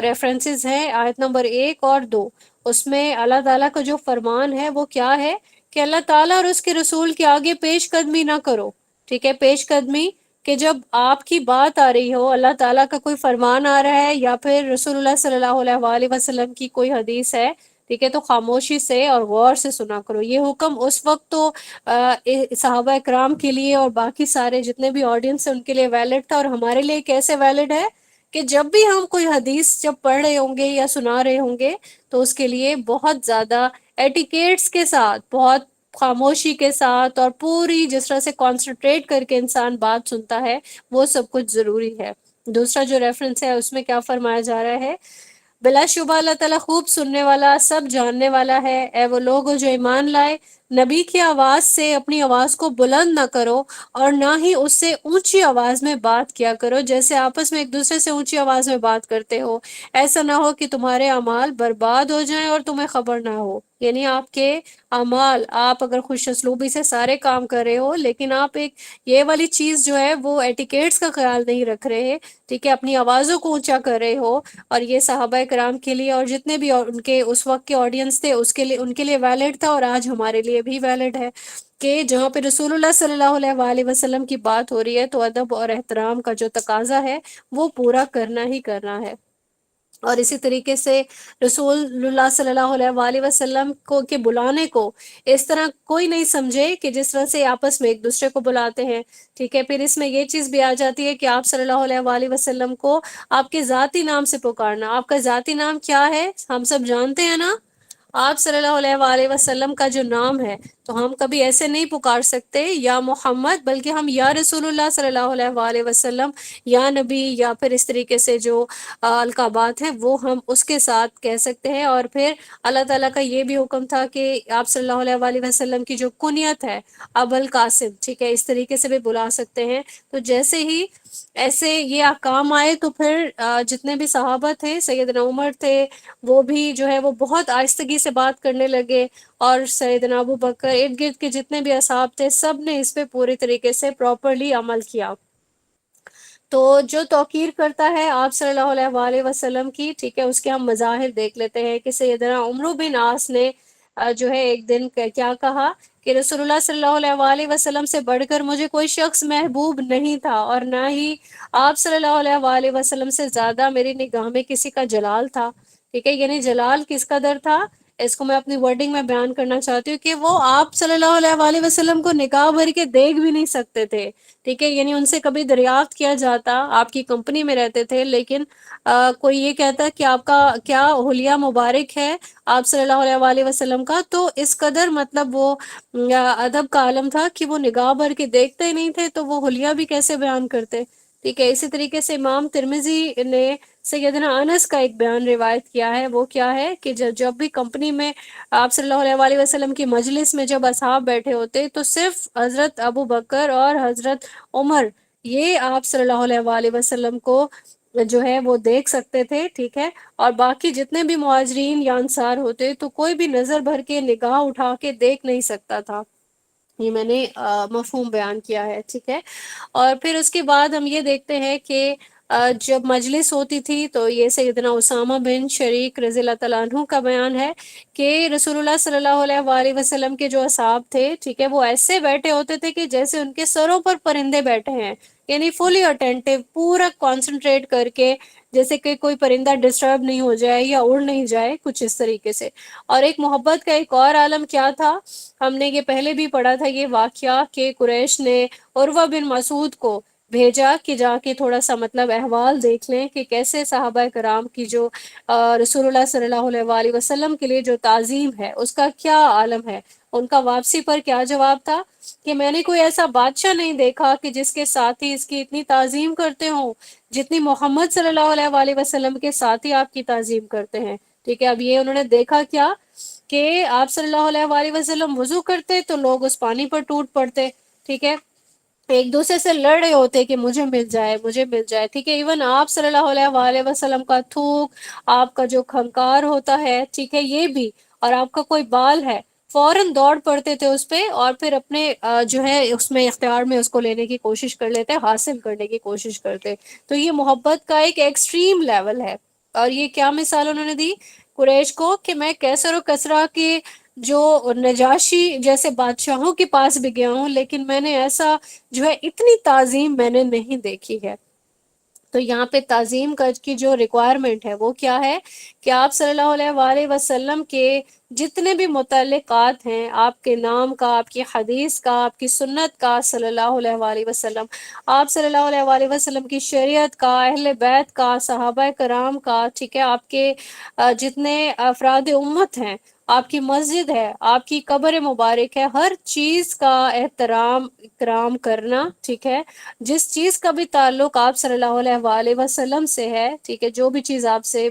ریفرنسز ہیں، آیت نمبر 1 اور 2، اس میں اللہ تعالیٰ کا جو فرمان ہے وہ کیا ہے کہ اللہ تعالیٰ اور اس کے رسول کے آگے پیش قدمی نہ کرو، ٹھیک ہے، پیش قدمی کہ جب آپ کی بات آ رہی ہو، اللہ تعالیٰ کا کوئی فرمان آ رہا ہے یا پھر رسول اللہ صلی اللہ علیہ وآلہ وسلم کی کوئی حدیث ہے، ٹھیک ہے، تو خاموشی سے اور غور سے سنا کرو۔ یہ حکم اس وقت تو صحابہ اکرام کے لیے اور باقی سارے جتنے بھی آڈینس ہیں ان کے لیے ویلڈ تھا، اور ہمارے لیے کیسے ویلڈ ہے کہ جب بھی ہم کوئی حدیث جب پڑھ رہے ہوں گے یا سنا رہے ہوں گے تو اس کے لیے بہت زیادہ ایٹیکیٹس کے ساتھ، بہت خاموشی کے ساتھ اور پوری جس طرح سے کانسنٹریٹ کر کے انسان بات سنتا ہے وہ سب کچھ ضروری ہے۔ دوسرا جو ریفرنس ہے اس میں کیا فرمایا جا رہا ہے، بلا شبہ اللہ تعالیٰ خوب سننے والا، سب جاننے والا ہے۔ اے وہ لوگ جو ایمان لائے، نبی کی آواز سے اپنی آواز کو بلند نہ کرو اور نہ ہی اس سے اونچی آواز میں بات کیا کرو جیسے آپس میں ایک دوسرے سے اونچی آواز میں بات کرتے ہو، ایسا نہ ہو کہ تمہارے اعمال برباد ہو جائیں اور تمہیں خبر نہ ہو۔ یعنی آپ کے اعمال، آپ اگر خوش اسلوبی سے سارے کام کر رہے ہو، لیکن آپ ایک یہ والی چیز جو ہے وہ ایٹیکیٹس کا خیال نہیں رکھ رہے، ٹھیک ہے، اپنی آوازوں کو اونچا کر رہے ہو، اور یہ صحابہ کرام کے لیے اور جتنے بھی ان کے اس وقت کے آڈینس تھے اس کے لیے، ان کے لیے ویلڈ تھا، اور آج ہمارے لیے بھی ویلڈ ہے، کہ جہاں پہ رسول اللہ صلی اللہ علیہ وآلہ وسلم کی بات ہو رہی ہے تو ادب اور احترام کا جو تقاضا ہے وہ پورا کرنا ہی کرنا ہے۔ اور اسی طریقے سے رسول اللہ صلی اللہ علیہ وآلہ وسلم کو کے بلانے کو اس طرح کوئی نہیں سمجھے کہ جس طرح سے آپس میں ایک دوسرے کو بلاتے ہیں، ٹھیک ہے۔ پھر اس میں یہ چیز بھی آ جاتی ہے کہ آپ صلی اللہ علیہ وآلہ وسلم کو آپ کے ذاتی نام سے پکارنا۔ آپ کا ذاتی نام کیا ہے ہم سب جانتے ہیں نا، آپ صلی اللہ علیہ وآلہ وسلم کا جو نام ہے، تو ہم کبھی ایسے نہیں پکار سکتے یا محمد، بلکہ ہم یا رسول اللہ صلی اللہ علیہ وآلہ وسلم، یا نبی، یا پھر اس طریقے سے جو القابات ہیں وہ ہم اس کے ساتھ کہہ سکتے ہیں۔ اور پھر اللہ تعالیٰ کا یہ بھی حکم تھا کہ آپ صلی اللہ علیہ وآلہ وسلم کی جو کنیت ہے ابو القاسم، ٹھیک ہے، اس طریقے سے بھی بلا سکتے ہیں۔ تو جیسے ہی ایسے یہ احکام آئے تو پھر جتنے بھی صحابہ تھے، سیدنا عمر تھے، وہ بھی جو ہے وہ بہت آہستگی سے بات کرنے لگے، اور سیدنا ابو بکر، ارد گرد کے جتنے بھی اصحاب تھے، سب نے اس پہ پوری طریقے سے پراپرلی عمل کیا۔ تو جو توقیر کرتا ہے آپ صلی اللہ علیہ وآلہ وسلم کی، ٹھیک ہے، اس کے ہم مظاہر دیکھ لیتے ہیں کہ سیدنا عمرو بن عاص نے جو ہے ایک دن کیا کہا کہ رسول اللہ صلی اللہ علیہ وآلہ وسلم سے بڑھ کر مجھے کوئی شخص محبوب نہیں تھا، اور نہ ہی آپ صلی اللہ علیہ وآلہ وسلم سے زیادہ میری نگاہ میں کسی کا جلال تھا، ٹھیک ہے۔ یعنی جلال کس قدر تھا، اس کو میں اپنی ورڈنگ میں بیان کرنا چاہتی ہوں کہ وہ آپ صلی اللہ علیہ وآلہ وسلم کو نگاہ بھر کے دیکھ بھی نہیں سکتے تھے، ٹھیک ہے۔ یعنی ان سے کبھی دریافت کیا جاتا، آپ کی کمپنی میں رہتے تھے، لیکن کوئی یہ کہتا کہ آپ کا کیا حلیہ مبارک ہے آپ صلی اللہ علیہ وآلہ وسلم کا، تو اس قدر مطلب وہ ادب کا عالم تھا کہ وہ نگاہ بھر کے دیکھتے ہی نہیں تھے، تو وہ حلیہ بھی کیسے بیان کرتے، ٹھیک ہے۔ اسی طریقے سے امام ترمذی نے سیدنا انس کا ایک بیان روایت کیا ہے، وہ کیا ہے کہ جب بھی کمپنی میں آپ صلی اللہ علیہ وآلہ وسلم کی مجلس میں جب اصحاب بیٹھے ہوتے تو صرف حضرت ابو بکر اور حضرت عمر یہ آپ صلی اللہ علیہ وآلہ وسلم کو جو ہے وہ دیکھ سکتے تھے، ٹھیک ہے۔ اور باقی جتنے بھی مہاجرین یا انصار ہوتے تو کوئی بھی نظر بھر کے نگاہ اٹھا کے دیکھ نہیں سکتا تھا۔ یہ میں نے مفہوم بیان کیا ہے، ٹھیک ہے۔ اور پھر اس کے بعد ہم یہ دیکھتے ہیں کہ جب مجلس ہوتی تھی تو یہ سیدنا اسامہ بن شریک رضی اللہ تعالیٰ عنہ کا بیان ہے کہ رسول اللہ صلی اللہ علیہ وآلہ وسلم کے جو اصحاب تھے، ٹھیک ہے، وہ ایسے بیٹھے ہوتے تھے کہ جیسے ان کے سروں پر پرندے بیٹھے ہیں، یعنی فلی اٹینٹو، پورا کانسنٹریٹ کر کے، جیسے کہ کوئی پرندہ ڈسٹرب نہیں ہو جائے یا اڑ نہیں جائے، کچھ اس طریقے سے۔ اور ایک محبت کا ایک اور عالم کیا تھا، ہم نے یہ پہلے بھی پڑھا تھا یہ واقعہ کہ قریش نے عروہ بن مسعود کو بھیجا کہ جا کے تھوڑا سا مطلب احوال دیکھ لیں کہ کیسے صحابہ کرام کی جو رسول اللہ صلی اللہ علیہ وآلہ وسلم کے لیے جو تعظیم ہے اس کا کیا عالم ہے۔ ان کا واپسی پر کیا جواب تھا کہ میں نے کوئی ایسا بادشاہ نہیں دیکھا کہ جس کے ساتھی اس کی اتنی تعظیم کرتے ہوں جتنی محمد صلی اللہ علیہ وآلہ وسلم کے ساتھی آپ کی تعظیم کرتے ہیں، ٹھیک ہے۔ اب یہ انہوں نے دیکھا کیا کہ آپ صلی اللہ علیہ وآلہ وسلم وضو کرتے تو لوگ اس پانی پر ٹوٹ پڑتے، ٹھیک ہے، ایک دوسرے سے لڑ رہے ہوتے کہ مجھے مل جائے مجھے مل جائے، ٹھیک ہے۔ ایون آپ صلی اللہ علیہ وآلہ وسلم کا تھوک، آپ کا جو کھنکار ہوتا ہے، ٹھیک ہے، یہ بھی، اور آپ کا کوئی بال ہے، فوراً دوڑ پڑتے تھے اس پہ، اور پھر اپنے جو ہے اس میں اختیار میں اس کو لینے کی کوشش کر لیتے، حاصل کرنے کی کوشش کرتے۔ تو یہ محبت کا ایک ایکسٹریم لیول ہے۔ اور یہ کیا مثال انہوں نے دی قریش کو کہ میں کیسر و کسریٰ کے جو نجاشی جیسے بادشاہوں کے پاس بھی گیا ہوں، لیکن میں نے ایسا جو ہے اتنی تعظیم میں نے نہیں دیکھی ہے۔ تو یہاں پہ تعظیم کی جو ریکوائرمنٹ ہے وہ کیا ہے کہ آپ صلی اللہ علیہ وآلہ وسلم کے جتنے بھی متعلقات ہیں، آپ کے نام کا، آپ کی حدیث کا، آپ کی سنت کا، صلی اللہ علیہ وآلہ وسلم، آپ صلی اللہ علیہ وآلہ وسلم کی شریعت کا، اہل بیت کا، صحابہ کرام کا، ٹھیک ہے، آپ کے جتنے افراد امت ہیں، آپ کی مسجد ہے، آپ کی قبر مبارک ہے، ہر چیز کا احترام اکرام کرنا، ٹھیک ہے۔ جس چیز کا بھی تعلق آپ صلی اللہ علیہ وآلہ وسلم سے ہے، ٹھیک ہے، جو بھی چیز آپ صلی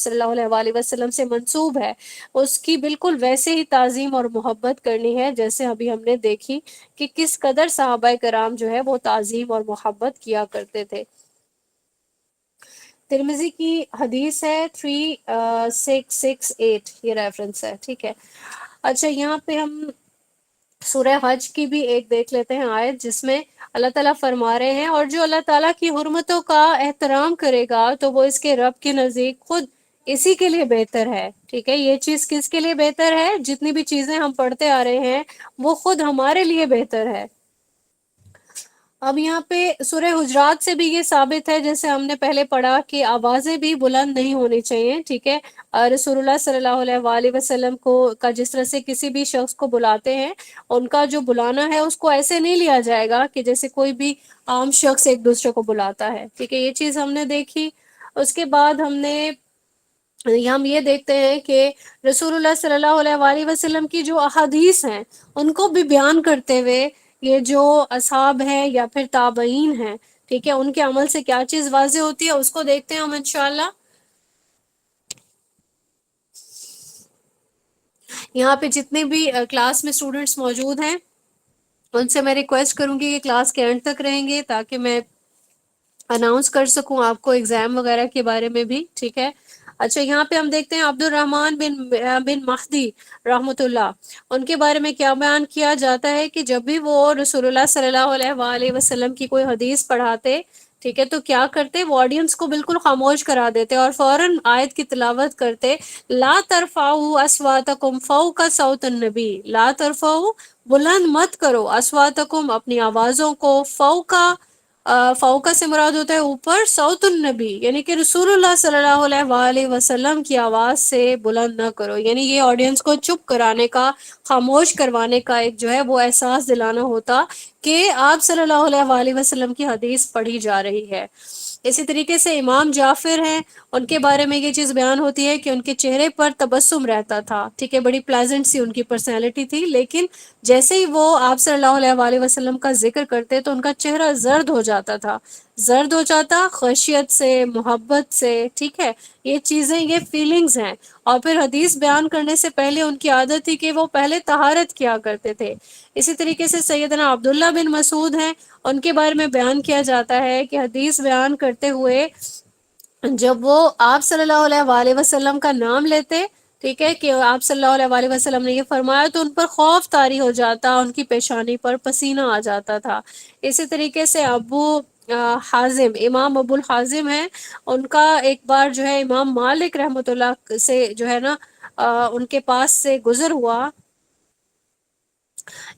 اللہ علیہ وآلہ وسلم سے منسوب ہے، اس کی بالکل ویسے ہی تعظیم اور محبت کرنی ہے جیسے ابھی ہم نے دیکھی کہ کس قدر صحابہ کرام جو ہے وہ تعظیم اور محبت کیا کرتے تھے۔ ترمذی کی حدیث ہے 3668، یہ ریفرنس ہے، ٹھیک ہے۔ اچھا یہاں پہ ہم سورہ حج کی بھی ایک دیکھ لیتے ہیں آیت، جس میں اللہ تعالیٰ فرما رہے ہیں، اور جو اللہ تعالیٰ کی حرمتوں کا احترام کرے گا تو وہ اس کے رب کے نزدیک خود اسی کے لیے بہتر ہے، ٹھیک ہے۔ یہ چیز کس کے لیے بہتر ہے؟ جتنی بھی چیزیں ہم پڑھتے آ رہے ہیں وہ خود ہمارے لیے بہتر ہے۔ اب یہاں پہ سورہ حجرات سے بھی یہ ثابت ہے، جیسے ہم نے پہلے پڑھا، کہ آوازیں بھی بلند نہیں ہونی چاہیے، ٹھیک ہے۔ اور رسول اللہ صلی اللہ علیہ وآلہ وسلم کو کا جس طرح سے کسی بھی شخص کو بلاتے ہیں، ان کا جو بلانا ہے اس کو ایسے نہیں لیا جائے گا کہ جیسے کوئی بھی عام شخص ایک دوسرے کو بلاتا ہے، ٹھیک ہے۔ یہ چیز ہم نے دیکھی۔ اس کے بعد ہم یہ دیکھتے ہیں کہ رسول اللہ صلی اللہ علیہ وآلہ وسلم کی جو احادیث ہیں ان کو بھی بیان کرتے ہوئے یہ جو اصحاب ہیں یا پھر تابعین ہیں، ٹھیک ہے، ان کے عمل سے کیا چیز واضح ہوتی ہے، اس کو دیکھتے ہیں ہم انشاءاللہ۔ یہاں پہ جتنے بھی کلاس میں اسٹوڈنٹس موجود ہیں ان سے میں ریکویسٹ کروں گی کہ کلاس کے اینڈ تک رہیں گے، تاکہ میں اناؤنس کر سکوں آپ کو ایگزام وغیرہ کے بارے میں بھی، ٹھیک ہے۔ اچھا یہاں پہ ہم دیکھتے ہیں عبد الرحمن بن مہدی رحمۃ اللہ، ان کے بارے میں کیا بیان کیا جاتا ہے کہ جب بھی وہ رسول اللہ صلی اللہ علیہ وآلہ وسلم کی کوئی حدیث پڑھاتے، ٹھیک ہے، تو کیا کرتے، وہ آڈینس کو بالکل خاموش کرا دیتے اور فوراً آیت کی تلاوت کرتے، لا ترفعوا اصواتکم فوق صوت النبی، لا ترفعوا، بلند مت کرو، اصواتکم، اپنی آوازوں کو، فوقا، فوقا سے مراد ہوتا ہے اوپر، صوت النبی یعنی کہ رسول اللہ صلی اللہ علیہ وآلہ وسلم کی آواز سے بلند نہ کرو، یعنی یہ آڈینس کو چپ کرانے کا، خاموش کروانے کا ایک جو ہے وہ احساس دلانا ہوتا کہ آپ صلی اللہ علیہ وآلہ وسلم کی حدیث پڑھی جا رہی ہے۔ اسی طریقے سے امام جعفر ہیں، ان کے بارے میں یہ چیز بیان ہوتی ہے کہ ان کے چہرے پر تبسم رہتا تھا، ٹھیک ہے، بڑی پلیزنٹ سی ان کی پرسنالٹی تھی، لیکن جیسے ہی وہ آپ صلی اللہ علیہ وآلہ وسلم کا ذکر کرتے تو ان کا چہرہ زرد ہو جاتا تھا، زرد ہو جاتا خشیت سے، محبت سے، ٹھیک ہے۔ یہ چیزیں، یہ فیلنگز ہیں۔ اور پھر حدیث بیان کرنے سے پہلے ان کی عادت تھی کہ وہ پہلے طہارت کیا کرتے تھے۔ اسی طریقے سے سیدنا عبداللہ بن مسعود ہیں، ان کے بارے میں بیان کیا جاتا ہے کہ حدیث بیان کرتے ہوئے جب وہ آپ صلی اللہ علیہ وآلہ وسلم کا نام لیتے، ٹھیک ہے، کہ آپ صلی اللہ علیہ وآلہ وسلم نے یہ فرمایا، تو ان پر خوف طاری ہو جاتا، ان کی پیشانی پر پسینہ آ جاتا تھا۔ اسی طریقے سے ابو حازم، امام ابو الحازم ہیں، ان کا ایک بار جو ہے امام مالک رحمۃ اللہ سے جو ہے نا ان کے پاس سے گزر ہوا،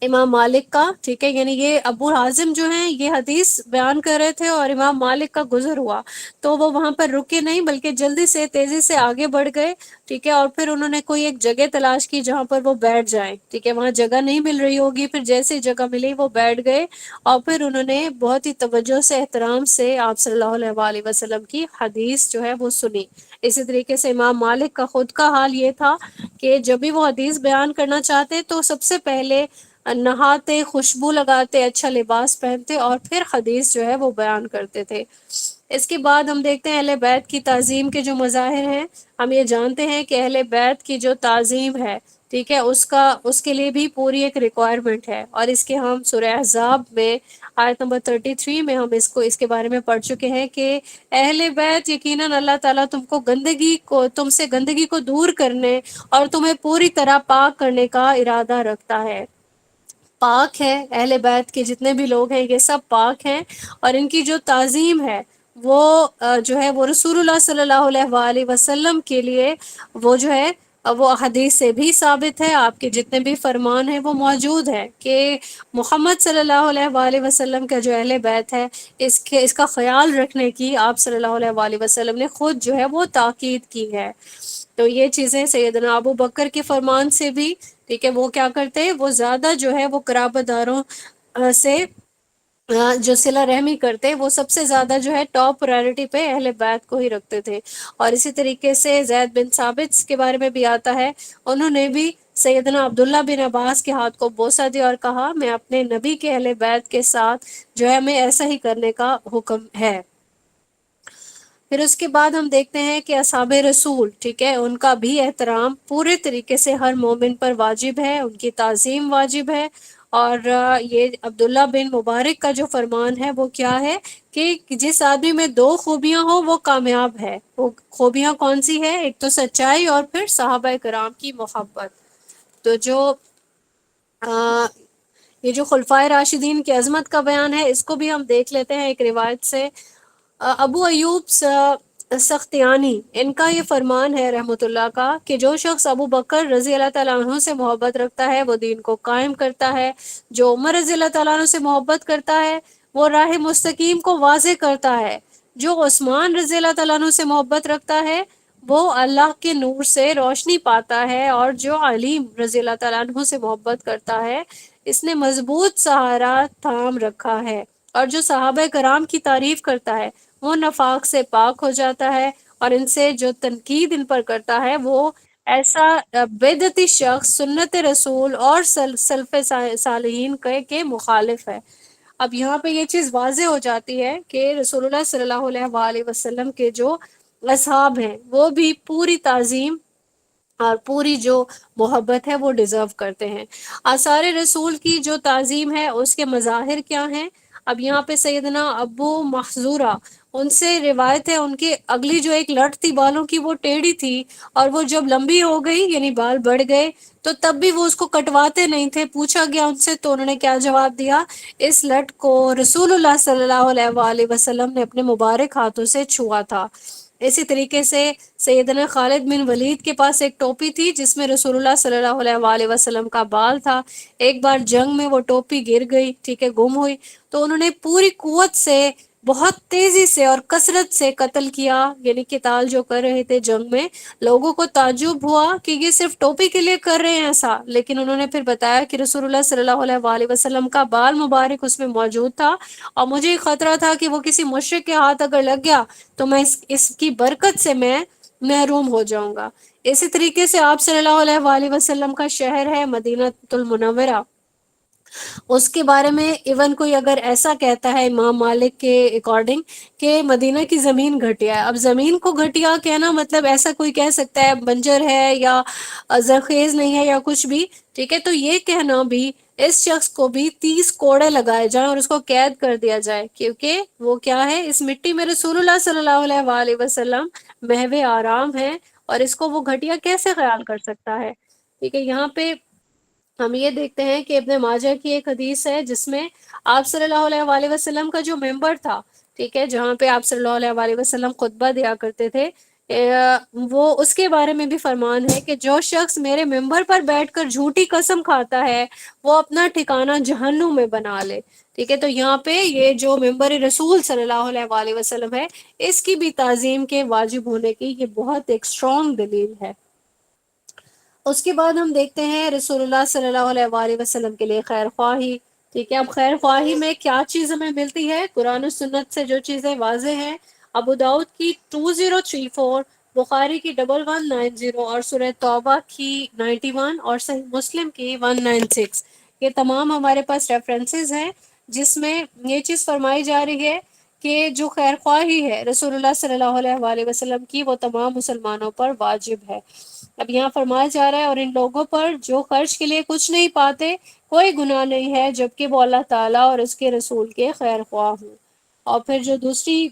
امام مالک کا، ٹھیک ہے، یعنی یہ ابو حازم جو ہیں یہ حدیث بیان کر رہے تھے اور امام مالک کا گزر ہوا، تو وہ وہاں پر رکے نہیں بلکہ جلدی سے تیزی سے آگے بڑھ گئے، ٹھیک ہے، اور پھر انہوں نے کوئی ایک جگہ تلاش کی جہاں پر وہ بیٹھ جائیں، ٹھیک ہے، وہاں جگہ نہیں مل رہی ہوگی، پھر جیسے جگہ ملی وہ بیٹھ گئے، اور پھر انہوں نے بہت ہی توجہ سے، احترام سے آپ صلی اللہ علیہ وآلہ وسلم کی حدیث جو ہے وہ سنی۔ اسی طریقے سے امام مالک کا خود کا حال یہ تھا کہ جب بھی وہ حدیث بیان کرنا چاہتے تو سب سے پہلے نہاتے، خوشبو لگاتے، اچھا لباس پہنتے اور پھر حدیث جو ہے وہ بیان کرتے تھے۔ اس کے بعد ہم دیکھتے ہیں اہل بیت کی تعظیم کے جو مظاہر ہیں، ہم یہ جانتے ہیں کہ اہل بیت کی جو تعظیم ہے، ٹھیک ہے، اس کے لیے بھی پوری ایک ریکوائرمنٹ ہے، اور اس کے ہم سورہ احزاب میں آیت نمبر 33 میں ہم اس کے بارے میں پڑھ چکے ہیں کہ اہل بیت یقیناً اللہ تعالیٰ تم سے گندگی کو دور کرنے اور تمہیں پوری طرح پاک کرنے کا ارادہ رکھتا ہے۔ پاک ہے، اہل بیت کے جتنے بھی لوگ ہیں یہ سب پاک ہیں، اور ان کی جو تعظیم ہے وہ جو ہے وہ رسول اللہ صلی اللہ علیہ وآلہ وسلم کے لیے وہ جو ہے وہ حدیث سے بھی ثابت ہے، آپ کے جتنے بھی فرمان ہیں وہ موجود ہے کہ محمد صلی اللہ علیہ وآلہ وسلم کا جو اہل بیت ہے اس کا خیال رکھنے کی آپ صلی اللہ علیہ وآلہ وسلم نے خود جو ہے وہ تاکید کی ہے۔ تو یہ چیزیں سیدنا ابو بکر کے فرمان سے بھی، ٹھیک ہے، وہ کیا کرتے ہیں، وہ زیادہ جو ہے وہ قرابت داروں سے جو صلہ رحمی کرتے، وہ سب سے زیادہ جو ہے ٹاپ پرائرٹی پہ اہل بیت کو ہی رکھتے تھے۔ اور اسی طریقے سے زید بن ثابت کے بارے میں بھی آتا ہے، انہوں نے بھی سیدنا عبداللہ بن عباس کے ہاتھ کو بوسہ دیا اور کہا میں اپنے نبی کے اہل بیت کے ساتھ جو ہے ہمیں ایسا ہی کرنے کا حکم ہے۔ پھر اس کے بعد ہم دیکھتے ہیں کہ اصحاب رسول، ٹھیک ہے، ان کا بھی احترام پورے طریقے سے ہر مومن پر واجب ہے، ان کی تعظیم واجب ہے، اور یہ عبداللہ بن مبارک کا جو فرمان ہے وہ کیا ہے کہ جس آدمی میں دو خوبیاں ہوں وہ کامیاب ہے. وہ خوبیاں کون سی ہے؟ ایک تو سچائی، اور پھر صحابہ کرام کی محبت. تو جو یہ جو خلفائے راشدین کی عظمت کا بیان ہے، اس کو بھی ہم دیکھ لیتے ہیں ایک روایت سے. ابو ایوب سختیانی، ان کا یہ فرمان ہے رحمۃ اللہ کا، کہ جو شخص ابو بکر رضی اللہ تعالیٰ عنہ سے محبت رکھتا ہے وہ دین کو قائم کرتا ہے. جو عمر رضی اللہ تعالیٰ عنہ سے محبت کرتا ہے وہ راہ مستقیم کو واضح کرتا ہے. جو عثمان رضی اللہ تعالیٰ عنہ سے محبت رکھتا ہے وہ اللہ کے نور سے روشنی پاتا ہے. اور جو علی رضی اللہ تعالیٰ عنہ سے محبت کرتا ہے اس نے مضبوط سہارا تھام رکھا ہے. اور جو صحابہ کرام کی تعریف کرتا ہے وہ نفاق سے پاک ہو جاتا ہے. اور ان سے جو تنقید ان پر کرتا ہے وہ ایسا بدعتی شخص سنت رسول اور سلف صالحین کے مخالف ہے. اب یہاں پہ یہ چیز واضح ہو جاتی ہے کہ رسول اللہ صلی اللہ علیہ وآلہ وسلم کے جو اصحاب ہیں وہ بھی پوری تعظیم اور پوری جو محبت ہے وہ ڈیزرو کرتے ہیں. آثار رسول کی جو تعظیم ہے اس کے مظاہر کیا ہیں؟ اب یہاں پہ سیدنا ابو محذورہ، ان سے روایت ہے، ان کے اگلی جو ایک لٹ تھی بالوں کی وہ ٹیڑھی تھی، اور وہ جب لمبی ہو گئی یعنی بال بڑھ گئے تو تب بھی وہ اس کو کٹواتے نہیں تھے. پوچھا گیا ان سے تو انہوں نے کیا جواب دیا؟ اس لٹ کو رسول اللہ صلی اللہ علیہ وآلہ وسلم نے اپنے مبارک ہاتھوں سے چھوا تھا. اسی طریقے سے سیدنا خالد بن ولید کے پاس ایک ٹوپی تھی جس میں رسول اللہ صلی اللہ علیہ وآلہ وسلم کا بال تھا. ایک بار جنگ میں وہ ٹوپی گر گئی، ٹھیک ہے، گم ہوئی، تو انہوں نے پوری قوت سے بہت تیزی سے اور کثرت سے قتل کیا، یعنی قتال جو کر رہے تھے جنگ میں. لوگوں کو تعجب ہوا کہ یہ صرف ٹوپی کے لیے کر رہے ہیں ایسا، لیکن انہوں نے پھر بتایا کہ رسول اللہ صلی اللہ علیہ وآلہ وسلم کا بال مبارک اس میں موجود تھا، اور مجھے ایک خطرہ تھا کہ وہ کسی مشرک کے ہاتھ اگر لگ گیا تو میں اس کی برکت سے میں محروم ہو جاؤں گا. اسی طریقے سے آپ صلی اللہ علیہ وآلہ وسلم کا شہر ہے مدینہ المنورہ، اس کے بارے میں ایون کوئی اگر ایسا کہتا ہے امام مالک کے اکارڈنگ کہ مدینہ کی زمین گھٹیا ہے. اب زمین کو گھٹیا کہنا مطلب ایسا کوئی کہہ سکتا ہے بنجر ہے یا زرخیز نہیں ہے یا کچھ بھی، ٹھیک ہے، تو یہ کہنا بھی اس شخص کو بھی 30 کوڑے لگائے جائیں اور اس کو قید کر دیا جائے، کیونکہ وہ کیا ہے، اس مٹی میں رسول اللہ صلی اللہ علیہ وآلہ وسلم محو آرام ہے، اور اس کو وہ گھٹیا کیسے خیال کر سکتا ہے. ٹھیک ہے، یہاں پہ ہم یہ دیکھتے ہیں کہ ابن ماجہ کی ایک حدیث ہے جس میں آپ صلی اللہ علیہ وآلہ وسلم کا جو ممبر تھا، ٹھیک ہے، جہاں پہ آپ صلی اللہ علیہ وآلہ وسلم خطبہ دیا کرتے تھے، وہ اس کے بارے میں بھی فرمان ہے کہ جو شخص میرے ممبر پر بیٹھ کر جھوٹی قسم کھاتا ہے وہ اپنا ٹھکانہ جہنم میں بنا لے. ٹھیک ہے، تو یہاں پہ یہ جو ممبر رسول صلی اللہ علیہ وآلہ وسلم ہے اس کی بھی تعظیم کے واجب ہونے کی یہ بہت ایک اسٹرانگ دلیل ہے. اس کے بعد ہم دیکھتے ہیں رسول اللہ صلی اللہ علیہ وآلہ وسلم کے لیے خیر خواہی. ٹھیک ہے، اب خیر خواہی میں کیا چیز ہمیں ملتی ہے؟ قرآن و سنت سے جو چیزیں واضح ہیں، ابو داؤد کی 2034، بخاری کی 1190، اور سورہ توبہ کی 91، اور صحیح مسلم کی 196، یہ تمام ہمارے پاس ریفرنسز ہیں جس میں یہ چیز فرمائی جا رہی ہے کہ جو خیر خواہی ہے رسول اللہ صلی اللہ علیہ وآلہ وسلم کی وہ تمام مسلمانوں پر واجب ہے. اب یہاں فرمایا جا رہا ہے اور ان لوگوں پر جو خرچ کے لیے کچھ نہیں پاتے کوئی گناہ نہیں ہے جبکہ وہ اللہ تعالیٰ اور اس کے رسول کے خیر خواہ ہوں. اور پھر جو دوسری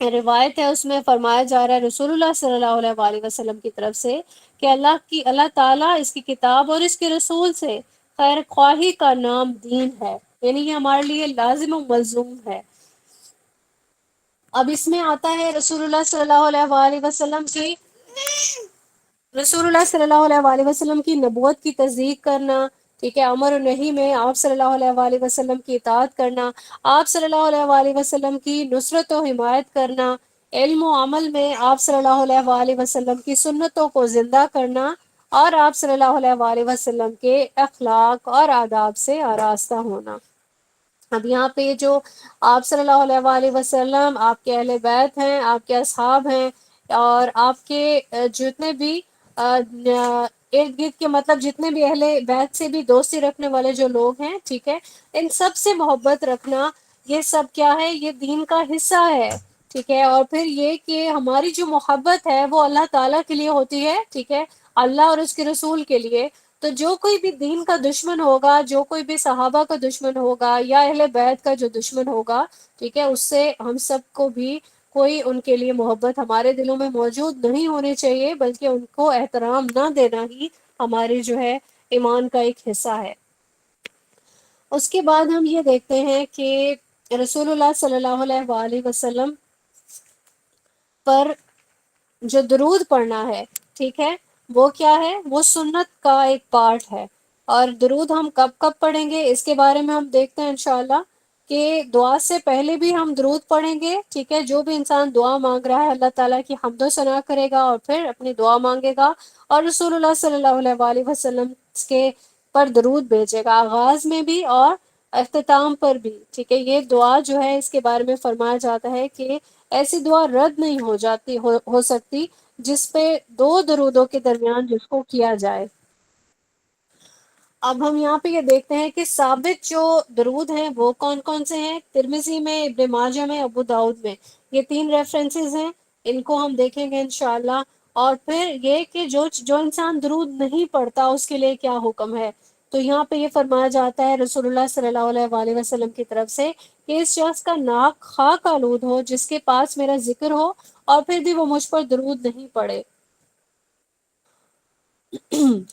روایت ہے اس میں فرمایا جا رہا ہے رسول اللہ صلی اللہ علیہ وآلہ وسلم کی طرف سے کہ اللہ تعالیٰ اس کی کتاب اور اس کے رسول سے خیر خواہی کا نام دین ہے، یعنی یہ ہمارے لیے لازم و ملزوم ہے. اب اس میں آتا ہے رسول اللہ صلی اللہ علیہ وآلہ وسلم کی نبوت کی تصدیق کرنا، ٹھیک ہے، امر و نہی میں آپ صلی اللہ علیہ وآلہ وسلم کی اطاعت کرنا، آپ صلی اللہ علیہ وآلہ وسلم کی نصرت و حمایت کرنا، علم و عمل میں آپ صلی اللہ علیہ وآلہ وسلم کی سنتوں کو زندہ کرنا، اور آپ صلی اللہ علیہ وآلہ وسلم کے اخلاق اور آداب سے آراستہ ہونا. اب یہاں پہ جو آپ صلی اللہ علیہ وآلہ وسلم، آپ کے اہل بیت ہیں، آپ کے اصحاب ہیں، اور آپ کے جتنے بھی ارد گرد کے مطلب جتنے بھی اہل بیت سے بھی دوستی رکھنے والے جو لوگ ہیں، ٹھیک ہے، ان سب سے محبت رکھنا، یہ سب کیا ہے؟ یہ دین کا حصہ ہے. ٹھیک ہے، اور پھر یہ کہ ہماری جو محبت ہے وہ اللہ تعالیٰ کے لیے ہوتی ہے، ٹھیک ہے، اللہ اور اس کے رسول کے لیے. تو جو کوئی بھی دین کا دشمن ہوگا، جو کوئی بھی صحابہ کا دشمن ہوگا یا اہل بیت کا جو دشمن ہوگا، ٹھیک ہے، اس سے ہم سب کو بھی کوئی ان کے لیے محبت ہمارے دلوں میں موجود نہیں ہونی چاہیے، بلکہ ان کو احترام نہ دینا ہی ہماری جو ہے ایمان کا ایک حصہ ہے۔ اس کے بعد ہم یہ دیکھتے ہیں کہ رسول اللہ صلی اللہ علیہ وآلہ وسلم پر جو درود پڑھنا ہے، ٹھیک ہے، وہ کیا ہے؟ وہ سنت کا ایک پارٹ ہے۔ اور درود ہم کب کب پڑھیں گے اس کے بارے میں ہم دیکھتے ہیں انشاءاللہ، کہ دعا سے پہلے بھی ہم درود پڑھیں گے، ٹھیک ہے، جو بھی انسان دعا مانگ رہا ہے اللہ تعالیٰ کی حمد و ثنا کرے گا اور پھر اپنی دعا مانگے گا، اور رسول اللہ صلی اللہ علیہ وآلہ وسلم کے پر درود بھیجے گا، آغاز میں بھی اور اختتام پر بھی، ٹھیک ہے۔ یہ دعا جو ہے اس کے بارے میں فرمایا جاتا ہے کہ ایسی دعا رد نہیں ہو جاتی ہو سکتی جس پہ دو درودوں کے درمیان جس کو کیا جائے۔ اب ہم یہاں پہ یہ دیکھتے ہیں کہ ثابت جو درود ہیں وہ کون کون سے ہیں۔ ترمذی میں، ابن ماجہ میں، ابو داؤد میں، یہ 3 ریفرنسز ہیں، ان کو ہم دیکھیں گے انشاءاللہ۔ اور پھر یہ کہ جو انسان درود نہیں پڑھتا اس کے لیے کیا حکم ہے، تو یہاں پہ یہ فرمایا جاتا ہے رسول اللہ صلی اللہ علیہ وآلہ وسلم کی طرف سے کہ اس شخص کا ناک خاک آلود ہو جس کے پاس میرا ذکر ہو اور پھر بھی وہ مجھ پر درود نہیں پڑے۔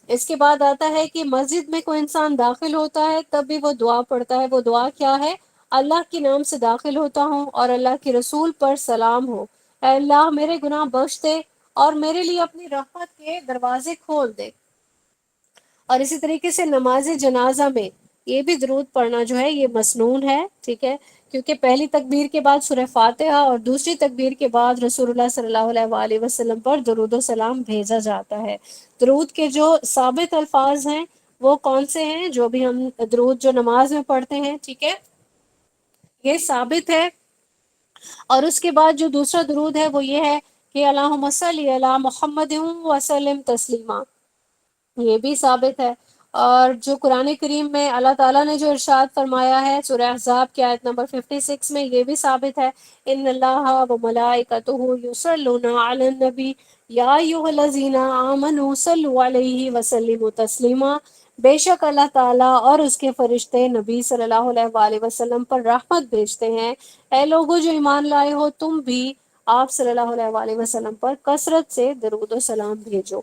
اس کے بعد آتا ہے کہ مسجد میں کوئی انسان داخل ہوتا ہے تب بھی وہ دعا پڑھتا ہے۔ وہ دعا کیا ہے؟ اللہ کے نام سے داخل ہوتا ہوں اور اللہ کے رسول پر سلام ہو، اے اللہ میرے گناہ بخش دے اور میرے لیے اپنی رحمت کے دروازے کھول دے۔ اور اسی طریقے سے نماز جنازہ میں یہ بھی درود پڑھنا جو ہے یہ مسنون ہے، ٹھیک ہے، کیونکہ پہلی تکبیر کے بعد سورہ فاتحہ اور دوسری تکبیر کے بعد رسول اللہ صلی اللہ علیہ وآلہ وسلم پر درود و سلام بھیجا جاتا ہے۔ درود کے جو ثابت الفاظ ہیں وہ کون سے ہیں؟ جو بھی ہم درود جو نماز میں پڑھتے ہیں، ٹھیک ہے، یہ ثابت ہے۔ اور اس کے بعد جو دوسرا درود ہے وہ یہ ہے کہ اللہم صلی علی محمد وسلم تسلیما، یہ بھی ثابت ہے۔ اور جو قرآن کریم میں اللہ تعالیٰ نے جو ارشاد فرمایا ہے سورہ احزاب کی آیت نمبر 56 میں، یہ بھی ثابت ہے، ان اللہ و ملائکتہ یصلون علی النبی یا ایھا الذین آمنوا صلوا علیہ وسلموا تسلیما، بے شک اللہ تعالیٰ اور اس کے فرشتے نبی صلی اللہ علیہ وآلہ وسلم پر رحمت بھیجتے ہیں، اے لوگوں جو ایمان لائے ہو تم بھی آپ صلی اللہ علیہ وآلہ وسلم پر کثرت سے درود و سلام بھیجو۔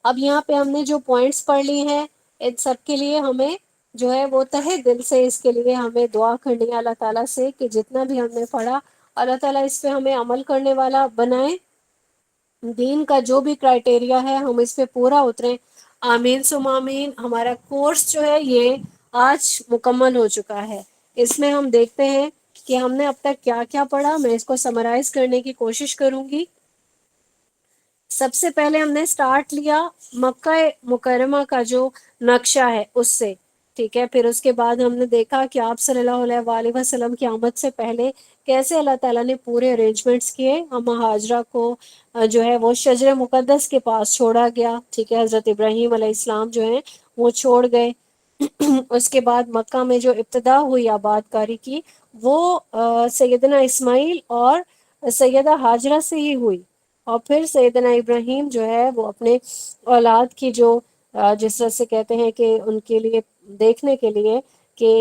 اب یہاں پہ ہم نے جو پوائنٹس پڑھ لی ہیں ان سب کے لیے ہمیں جو ہے وہ تہہ دل سے اس کے لیے ہمیں دعا کرنی ہے اللہ تعالیٰ سے کہ جتنا بھی ہم نے پڑھا اللہ تعالیٰ اس پہ ہمیں عمل کرنے والا بنائے، دین کا جو بھی کرائٹیریا ہے ہم اس پہ پورا اتریں۔ آمین سم آمین۔ ہمارا کورس جو ہے یہ آج مکمل ہو چکا ہے۔ اس میں ہم دیکھتے ہیں کہ ہم نے اب تک کیا کیا پڑھا، میں اس کو سمرائز کرنے کی کوشش کروں گی۔ سب سے پہلے ہم نے سٹارٹ لیا مکہ مکرمہ کا جو نقشہ ہے اس سے، ٹھیک ہے، پھر اس کے بعد ہم نے دیکھا کہ آپ صلی اللہ علیہ وآلہ وسلم کی آمد سے پہلے کیسے اللہ تعالیٰ نے پورے ارینجمنٹس کیے۔ ہم ہاجرہ کو جو ہے وہ شجر مقدس کے پاس چھوڑا گیا، ٹھیک ہے، حضرت ابراہیم علیہ السلام جو ہیں وہ چھوڑ گئے۔ اس کے بعد مکہ میں جو ابتدا ہوئی آباد کاری کی وہ سیدنا اسماعیل اور سیدہ ہاجرہ سے ہی ہوئی، اور پھر سیدنا ابراہیم جو ہے وہ اپنے اولاد کی جو جس طرح سے کہتے ہیں کہ ان کے لیے دیکھنے کے لیے کہ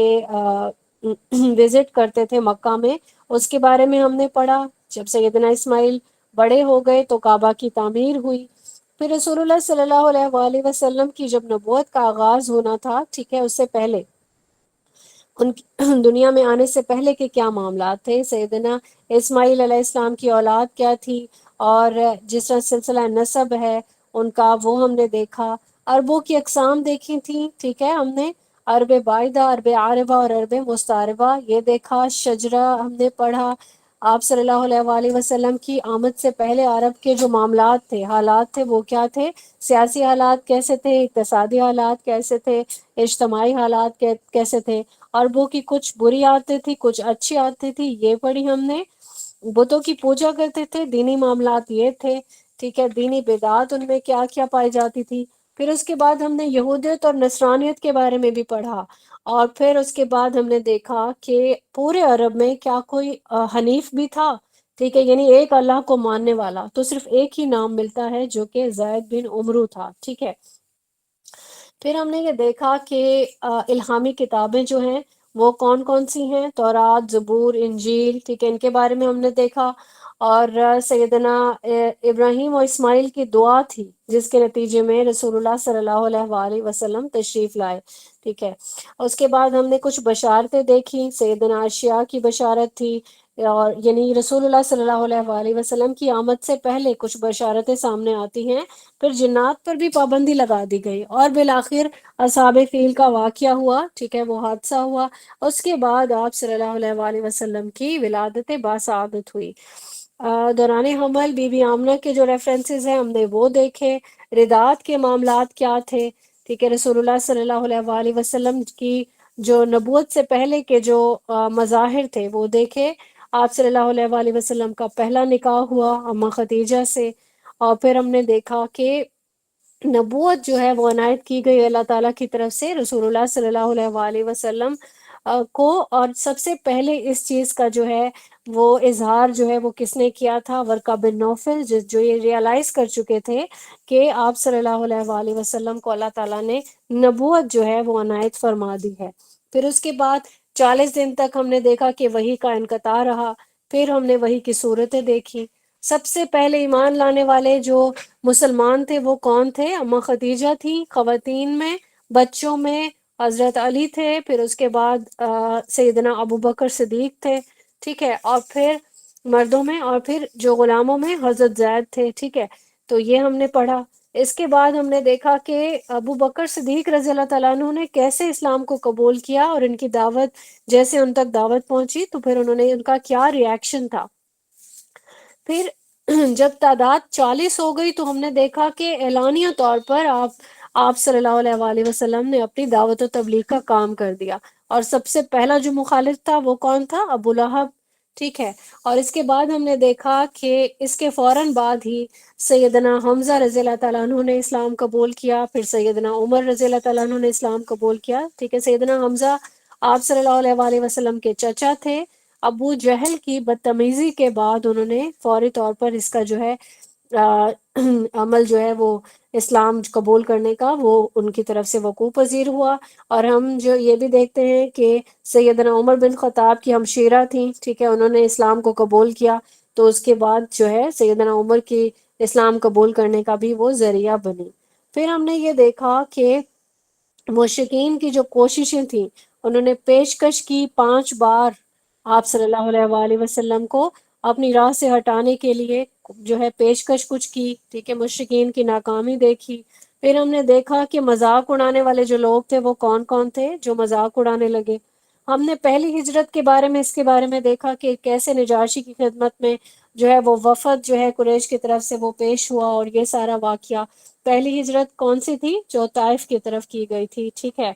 وزٹ کرتے تھے مکہ میں، اس کے بارے میں ہم نے پڑھا۔ جب سیدنا اسماعیل بڑے ہو گئے تو کعبہ کی تعمیر ہوئی۔ پھر رسول اللہ صلی اللہ علیہ وآلہ وسلم کی جب نبوت کا آغاز ہونا تھا، ٹھیک ہے، اس سے پہلے ان دنیا میں آنے سے پہلے کے کیا معاملات تھے، سیدنا اسماعیل علیہ السلام کی اولاد کیا تھی، اور جس طرح سلسلہ نسب ہے ان کا وہ ہم نے دیکھا۔ عربوں کی اقسام دیکھی تھیں، ٹھیک ہے، ہم نے عرب باعدہ، عرب عاربہ اور عرب مستعربہ یہ دیکھا۔ شجرہ ہم نے پڑھا۔ آپ صلی اللہ علیہ وآلہ وسلم کی آمد سے پہلے عرب کے جو معاملات تھے، حالات تھے، وہ کیا تھے، سیاسی حالات کیسے تھے، اقتصادی حالات کیسے تھے، اجتماعی حالات کیسے تھے۔ عربوں کی کچھ بری عادتیں تھی، کچھ اچھی عادتیں تھی، یہ پڑھی ہم نے۔ بتوں کی پوجا کرتے تھے، دینی معاملات یہ تھے، ٹھیک ہے، دینی بدعات ان میں کیا کیا پائی جاتی تھی۔ پھر اس کے بعد ہم نے یہودیت اور نصرانیت کے بارے میں بھی پڑھا، اور پھر اس کے بعد ہم نے دیکھا کہ پورے عرب میں کیا کوئی حنیف بھی تھا، ٹھیک ہے، یعنی ایک اللہ کو ماننے والا تو صرف ایک ہی نام ملتا ہے جو کہ زید بن عمرو تھا، ٹھیک ہے۔ پھر ہم نے یہ دیکھا کہ الہامی کتابیں جو ہیں وہ کون کون سی ہیں، تورات، زبور، انجیل، ٹھیک ہے، ان کے بارے میں ہم نے دیکھا۔ اور سیدنا ابراہیم اور اسماعیل کی دعا تھی جس کے نتیجے میں رسول اللہ صلی اللہ علیہ وآلہ وسلم تشریف لائے، ٹھیک ہے۔ اس کے بعد ہم نے کچھ بشارتیں دیکھی، سیدنا عائشہ کی بشارت تھی، اور یعنی رسول اللہ صلی اللہ علیہ وآلہ وسلم کی آمد سے پہلے کچھ بشارتیں سامنے آتی ہیں، پھر جنات پر بھی پابندی لگا دی گئی، اور بالآخر اصحاب فیل کا واقعہ ہوا، ٹھیک ہے، وہ حادثہ ہوا۔ اس کے بعد آپ صلی اللہ علیہ وآلہ وسلم کی ولادت باسعادت ہوئی۔ دوران حمل بی بی آمنہ کے جو ریفرنسز ہیں ہم نے وہ دیکھے، ردات کے معاملات کیا تھے، ٹھیک ہے، رسول اللہ صلی اللہ علیہ وآلہ وسلم کی جو نبوت سے پہلے کے جو مظاہر تھے وہ دیکھے۔ آپ صلی اللہ علیہ وآلہ وسلم کا پہلا نکاح ہوا اما خدیجہ سے، اور پھر ہم نے دیکھا کہ نبوت جو ہے وہ عنایت کی گئی اللہ تعالیٰ کی طرف سے رسول اللہ صلی اللہ علیہ وآلہ وسلم کو، اور سب سے پہلے اس چیز کا جو ہے وہ اظہار جو ہے وہ کس نے کیا تھا، ورقہ بن نوفل، جو یہ ریئلائز کر چکے تھے کہ آپ صلی اللہ علیہ وآلہ وسلم کو اللہ تعالیٰ نے نبوت جو ہے وہ عنایت فرما دی ہے۔ پھر اس کے بعد 40 دن تک ہم نے دیکھا کہ وحی کا انقطاع رہا، پھر ہم نے وحی کی صورتیں دیکھی۔ سب سے پہلے ایمان لانے والے جو مسلمان تھے وہ کون تھے؟ اما خدیجہ تھی، خواتین میں، بچوں میں حضرت علی تھے، پھر اس کے بعد سیدنا ابو بکر صدیق تھے، ٹھیک ہے، اور پھر مردوں میں، اور پھر جو غلاموں میں حضرت زید تھے، ٹھیک ہے۔ تو یہ ہم نے پڑھا۔ اس کے بعد ہم نے دیکھا کہ ابو بکر صدیق رضی اللہ تعالیٰ عنہ نے کیسے اسلام کو قبول کیا، اور ان کی دعوت جیسے ان تک دعوت پہنچی تو پھر انہوں نے ان کا کیا ریاکشن تھا۔ پھر جب تعداد 40 ہو گئی تو ہم نے دیکھا کہ اعلانیہ طور پر آپ صلی اللہ علیہ وآلہ وسلم نے اپنی دعوت و تبلیغ کا کام کر دیا، اور سب سے پہلا جو مخالف تھا وہ کون تھا؟ ابو لہب، ٹھیک ہے۔ اور اس کے بعد ہم نے دیکھا کہ اس کے فوراً بعد ہی سیدنا حمزہ رضی اللہ تعالیٰ عنہ نے اسلام قبول کیا، پھر سیدنا عمر رضی اللہ تعالیٰ عنہ نے اسلام قبول کیا، ٹھیک ہے۔ سیدنا حمزہ آپ صلی اللہ علیہ وآلہ وسلم کے چچا تھے۔ ابو جہل کی بدتمیزی کے بعد انہوں نے فوری طور پر اس کا جو ہے عمل جو ہے وہ اسلام قبول کرنے کا وہ ان کی طرف سے وقوع پذیر ہوا۔ اور ہم جو یہ بھی دیکھتے ہیں کہ سیدنا عمر بن خطاب کی ہمشیرہ تھیں، ٹھیک ہے، انہوں نے اسلام کو قبول کیا، تو اس کے بعد جو ہے سیدنا عمر کی اسلام قبول کرنے کا بھی وہ ذریعہ بنی۔ پھر ہم نے یہ دیکھا کہ مشرکین کی جو کوششیں تھیں، انہوں نے پیشکش کی 5 بار آپ صلی اللہ علیہ وآلہ وسلم کو اپنی راہ سے ہٹانے کے لیے جو ہے پیشکش کچھ کی، ٹھیک ہے، مشرکین کی ناکامی دیکھی۔ پھر ہم نے دیکھا کہ مذاق اڑانے والے جو لوگ تھے وہ کون کون تھے جو مذاق اڑانے لگے۔ ہم نے پہلی ہجرت کے بارے میں اس کے بارے میں دیکھا کہ کیسے نجاشی کی خدمت میں جو ہے وہ وفد جو ہے قریش کی طرف سے وہ پیش ہوا، اور یہ سارا واقعہ۔ پہلی ہجرت کون سی تھی؟ جو طائف کی طرف کی گئی تھی، ٹھیک ہے۔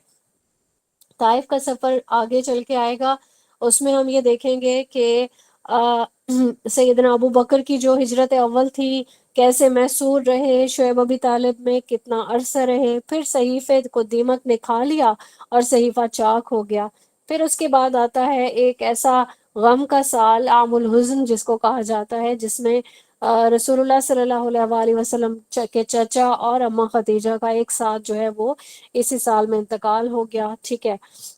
طائف کا سفر آگے چل کے آئے گا، اس میں ہم یہ دیکھیں گے کہ سیدنا ابو بکر کی جو ہجرت اول تھی کیسے محصور رہے، شعیب ابی طالب میں کتنا عرصہ رہے، پھر صحیفے کو دیمک نے کھا لیا اور صحیفہ چاک ہو گیا۔ پھر اس کے بعد آتا ہے ایک ایسا غم کا سال، عام الحزن جس کو کہا جاتا ہے، جس میں رسول اللہ صلی اللہ علیہ وآلہ وسلم کے چچا اور اما خدیجہ کا ایک ساتھ جو ہے وہ اسی سال میں انتقال ہو گیا، ٹھیک ہے۔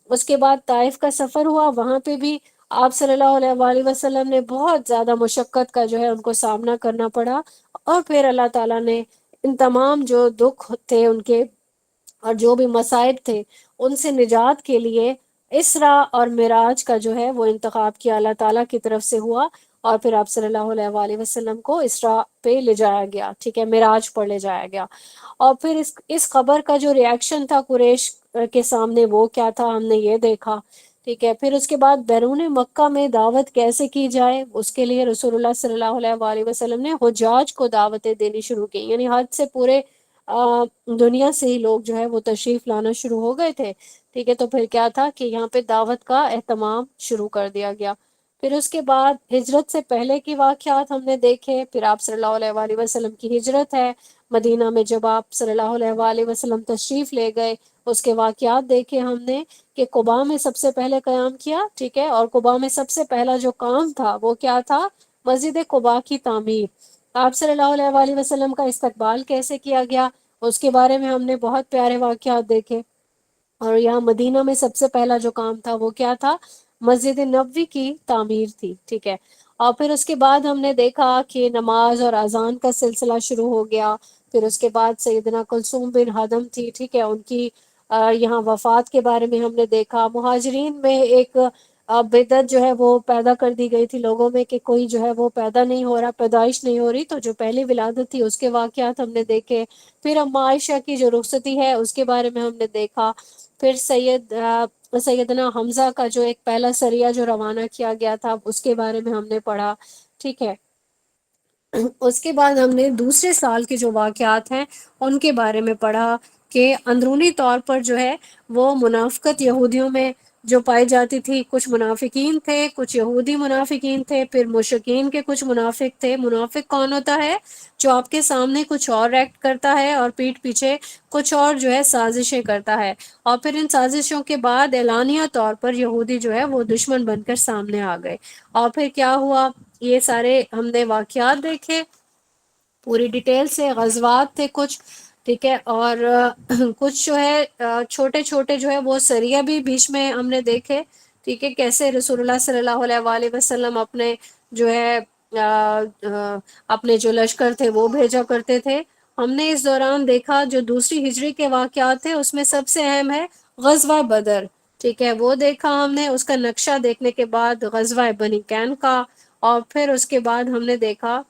اس کے بعد طائف کا سفر ہوا، وہاں پہ بھی آپ صلی اللہ علیہ وآلہ وسلم نے بہت زیادہ مشقت کا جو ہے ان کو سامنا کرنا پڑا، اور پھر اللہ تعالیٰ نے ان تمام جو دکھ تھے ان کے اور جو بھی مصائب تھے ان سے نجات کے لیے اسرا اور معراج کا جو ہے وہ انتخاب کیا اللہ تعالیٰ کی طرف سے ہوا، اور پھر آپ صلی اللہ علیہ وآلہ وسلم کو اسرا پہ لے جایا گیا، ٹھیک ہے، معراج پر لے جایا گیا۔ اور پھر اس خبر کا جو ریاکشن تھا قریش کے سامنے وہ کیا تھا ہم نے یہ دیکھا، ٹھیک ہے۔ پھر اس کے بعد بیرون مکہ میں دعوت کیسے کی جائے، اس کے لیے رسول اللہ صلی اللہ علیہ وآلہ وسلم نے حجاج کو دعوتیں دینی شروع کی، یعنی حج سے پورے دنیا سے ہی لوگ جو ہے وہ تشریف لانا شروع ہو گئے تھے، ٹھیک ہے۔ تو پھر کیا تھا کہ یہاں پہ دعوت کا اہتمام شروع کر دیا گیا۔ پھر اس کے بعد ہجرت سے پہلے کی واقعات ہم نے دیکھے، پھر آپ صلی اللہ علیہ وآلہ وسلم کی ہجرت ہے، مدینہ میں جب آپ صلی اللہ علیہ وآلہ وسلم تشریف لے گئے اس کے واقعات دیکھے ہم نے کہ قباء میں سب سے پہلے قیام کیا، ٹھیک ہے، اور قباء میں سب سے پہلا جو کام تھا وہ کیا تھا؟ مسجد قباء کی تعمیر۔ آپ صلی اللہ علیہ وآلہ وسلم کا استقبال کیسے کیا گیا؟ اس کے بارے میں ہم نے بہت پیارے واقعات دیکھے. اور یہاں مدینہ میں سب سے پہلا جو کام تھا وہ کیا تھا؟ مسجد نبوی کی تعمیر تھی. ٹھیک ہے. اور پھر اس کے بعد ہم نے دیکھا کہ نماز اور اذان کا سلسلہ شروع ہو گیا. پھر اس کے بعد سیدنا کلثوم بن ہدم تھی. ٹھیک ہے. ان کی یہاں وفات کے بارے میں ہم نے دیکھا. مہاجرین میں ایک بدعت جو ہے وہ پیدا کر دی گئی تھی لوگوں میں کہ کوئی جو ہے وہ پیدا نہیں ہو رہا، پیدائش نہیں ہو رہی، تو جو پہلی ولادت تھی اس کے واقعات ہم نے دیکھے. پھر اما عائشہ کی جو رخصتی ہے اس کے بارے میں ہم نے دیکھا. پھر سیدنا حمزہ کا جو ایک پہلا سریہ جو روانہ کیا گیا تھا اس کے بارے میں ہم نے پڑھا. ٹھیک ہے. اس کے بعد ہم نے دوسرے سال کے جو واقعات ہیں ان کے بارے میں پڑھا کہ اندرونی طور پر جو ہے وہ منافقت یہودیوں میں جو پائی جاتی تھی. کچھ منافقین تھے، کچھ یہودی منافقین تھے، پھر مشرکین کے کچھ منافق تھے. منافق کون ہوتا ہے؟ جو آپ کے سامنے کچھ اور ایکٹ کرتا ہے اور پیٹھ پیچھے کچھ اور جو ہے سازشیں کرتا ہے. اور پھر ان سازشوں کے بعد اعلانیہ طور پر یہودی جو ہے وہ دشمن بن کر سامنے آ گئے. اور پھر کیا ہوا؟ یہ سارے ہم نے واقعات دیکھے پوری ڈیٹیل سے. غزوات تھے کچھ. ٹھیک ہے. اور کچھ جو ہے چھوٹے چھوٹے جو ہے وہ سریہ بھی بیچ میں ہم نے دیکھے. ٹھیک ہے. کیسے رسول اللہ صلی اللہ علیہ وآلہ وسلم اپنے جو ہے اپنے جو لشکر تھے وہ بھیجا کرتے تھے. ہم نے اس دوران دیکھا جو دوسری ہجری کے واقعات تھے اس میں سب سے اہم ہے غزوہ بدر. ٹھیک ہے. وہ دیکھا ہم نے. اس کا نقشہ دیکھنے کے بعد غزوہ بنی کین کا. اور پھر اس کے بعد ہم نے دیکھا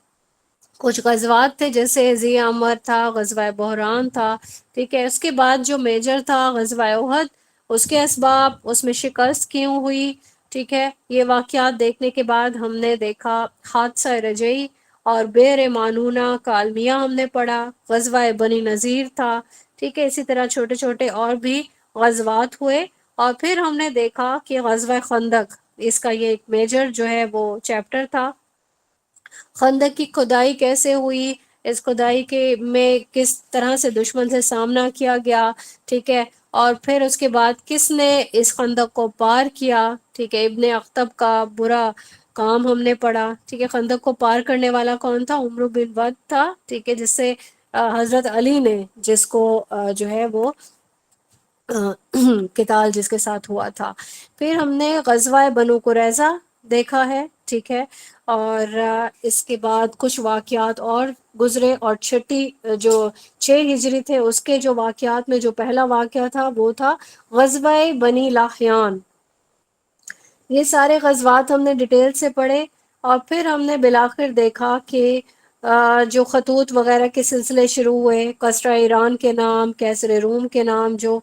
کچھ غزوات تھے جیسے ذی امر تھا، غزوہ بحران تھا. ٹھیک ہے. اس کے بعد جو میجر تھا غزوہ احد، اس کے اسباب، اس میں شکست کیوں ہوئی. ٹھیک ہے. یہ واقعات دیکھنے کے بعد ہم نے دیکھا حادثہ رجعی اور بئر معنونہ کا المیہ ہم نے پڑھا. غزوہ بنی نذیر تھا. ٹھیک ہے. اسی طرح چھوٹے چھوٹے اور بھی غزوات ہوئے. اور پھر ہم نے دیکھا کہ غزوہ خندق، اس کا یہ ایک میجر جو ہے وہ چیپٹر تھا. خندق کی کھدائی کیسے ہوئی، اس کھدائی کے میں کس طرح سے دشمن سے سامنا کیا گیا. ٹھیک ہے. اور پھر اس کے بعد کس نے اس خندق کو پار کیا. ٹھیک ہے. ابن اخطب کا برا کام ہم نے پڑھا. ٹھیک ہے. خندق کو پار کرنے والا کون تھا؟ عمرو بن ود تھا. ٹھیک ہے. جس سے حضرت علی نے جس کو جو ہے وہ قتال جس کے ساتھ ہوا تھا. پھر ہم نے غزوہ بنو قریظہ دیکھا ہے. ٹھیک ہے. اور اس کے بعد کچھ واقعات اور گزرے. اور چھٹی جو 6 ہجری تھے اس کے جو واقعات میں جو پہلا واقعہ تھا وہ تھا غزوہ بنی لاہیان. یہ سارے غزوات ہم نے ڈیٹیل سے پڑھے. اور پھر ہم نے بالآخر دیکھا کہ جو خطوط وغیرہ کے سلسلے شروع ہوئے، کسرا ایران کے نام، کیسر روم کے نام، جو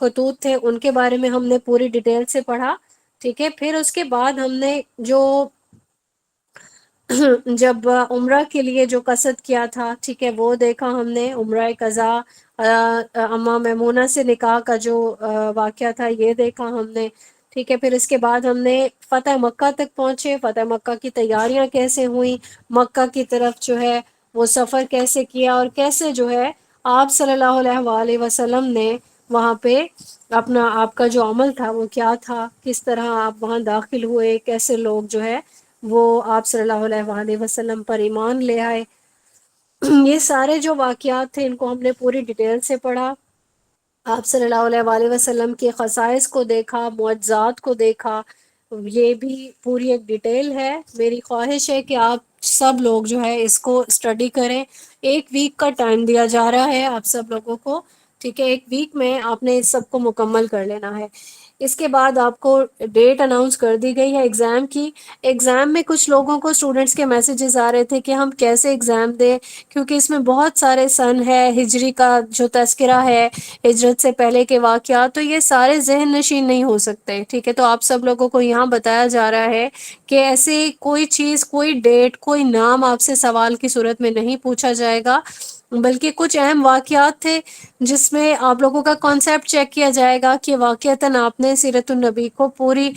خطوط تھے ان کے بارے میں ہم نے پوری ڈیٹیل سے پڑھا. ٹھیک ہے. پھر اس کے بعد ہم نے جو جب عمرہ کے لیے جو قصد کیا تھا، ٹھیک ہے، وہ دیکھا ہم نے. عمرہ قضا، اما میمونہ سے نکاح کا جو واقعہ تھا یہ دیکھا ہم نے. ٹھیک ہے. پھر اس کے بعد ہم نے فتح مکہ تک پہنچے. فتح مکہ کی تیاریاں کیسے ہوئیں، مکہ کی طرف جو ہے وہ سفر کیسے کیا، اور کیسے جو ہے آپ صلی اللہ علیہ وآلہ وسلم نے وہاں پہ اپنا آپ کا جو عمل تھا وہ کیا تھا، کس طرح آپ وہاں داخل ہوئے، کیسے لوگ جو ہے وہ آپ صلی اللہ علیہ وآلہ وسلم پر ایمان لے آئے. یہ سارے جو واقعات تھے ان کو ہم نے پوری ڈیٹیل سے پڑھا. آپ صلی اللہ علیہ وآلہ وسلم کے خصائص کو دیکھا، معجزات کو دیکھا. یہ بھی پوری ایک ڈیٹیل ہے. میری خواہش ہے کہ آپ سب لوگ جو ہے اس کو اسٹڈی کریں. 1 ویک کا ٹائم دیا جا رہا ہے آپ سب لوگوں کو. ٹھیک ہے. 1 ویک میں آپ نے اس سب کو مکمل کر لینا ہے. اس کے بعد آپ کو ڈیٹ اناؤنس کر دی گئی ہے ایگزام کی. ایگزام میں کچھ لوگوں کو اسٹوڈنٹس کے میسیجز آ رہے تھے کہ ہم کیسے ایگزام دیں، کیونکہ اس میں بہت سارے سن ہے، ہجری کا جو تذکرہ ہے، ہجرت سے پہلے کے واقعات، تو یہ سارے ذہن نشین نہیں ہو سکتے. ٹھیک ہے. تو آپ سب لوگوں کو یہاں بتایا جا رہا ہے کہ ایسی کوئی چیز، کوئی ڈیٹ، کوئی نام آپ سے سوال کی صورت میں نہیں پوچھا جائے گا، بلکہ کچھ اہم واقعات تھے جس میں آپ لوگوں کا کانسیپٹ چیک کیا جائے گا کہ واقعتاً آپ نے سیرت النبی کو پوری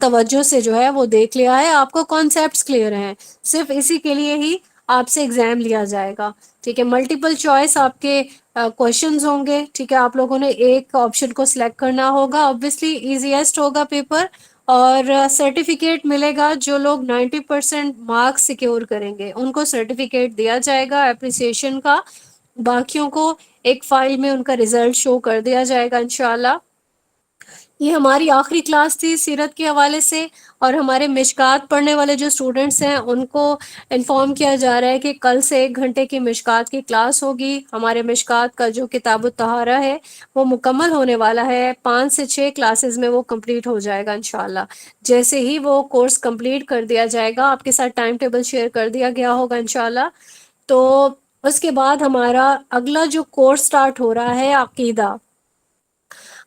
توجہ سے جو ہے وہ دیکھ لیا ہے، آپ کو کانسیپٹس کلیئر ہیں. صرف اسی کے لیے ہی آپ سے ایگزام لیا جائے گا. ٹھیک ہے. ملٹیپل چوائس آپ کے کوشچنز ہوں گے. ٹھیک ہے. آپ لوگوں نے ایک آپشن کو سلیکٹ کرنا ہوگا. obviously ایزیسٹ ہوگا پیپر، اور سرٹیفکیٹ ملے گا. جو لوگ 90% مارکس سیکیور کریں گے ان کو سرٹیفکیٹ دیا جائے گا اپریسیشن کا. باقیوں کو ایک فائل میں ان کا ریزلٹ شو کر دیا جائے گا انشاءاللہ۔ یہ ہماری آخری کلاس تھی سیرت کے حوالے سے، اور ہمارے مشکات پڑھنے والے جو اسٹوڈنٹس ہیں ان کو انفارم کیا جا رہا ہے کہ کل سے 1 گھنٹے کی مشکات کی کلاس ہوگی۔ ہمارے مشکات کا جو کتاب الطہارہ ہے وہ مکمل ہونے والا ہے، 5 سے 6 کلاسز میں وہ کمپلیٹ ہو جائے گا انشاءاللہ۔ جیسے ہی وہ کورس کمپلیٹ کر دیا جائے گا، آپ کے ساتھ ٹائم ٹیبل شیئر کر دیا گیا ہوگا انشاءاللہ، تو اس کے بعد ہمارا اگلا جو کورس سٹارٹ ہو رہا ہے عقیدہ۔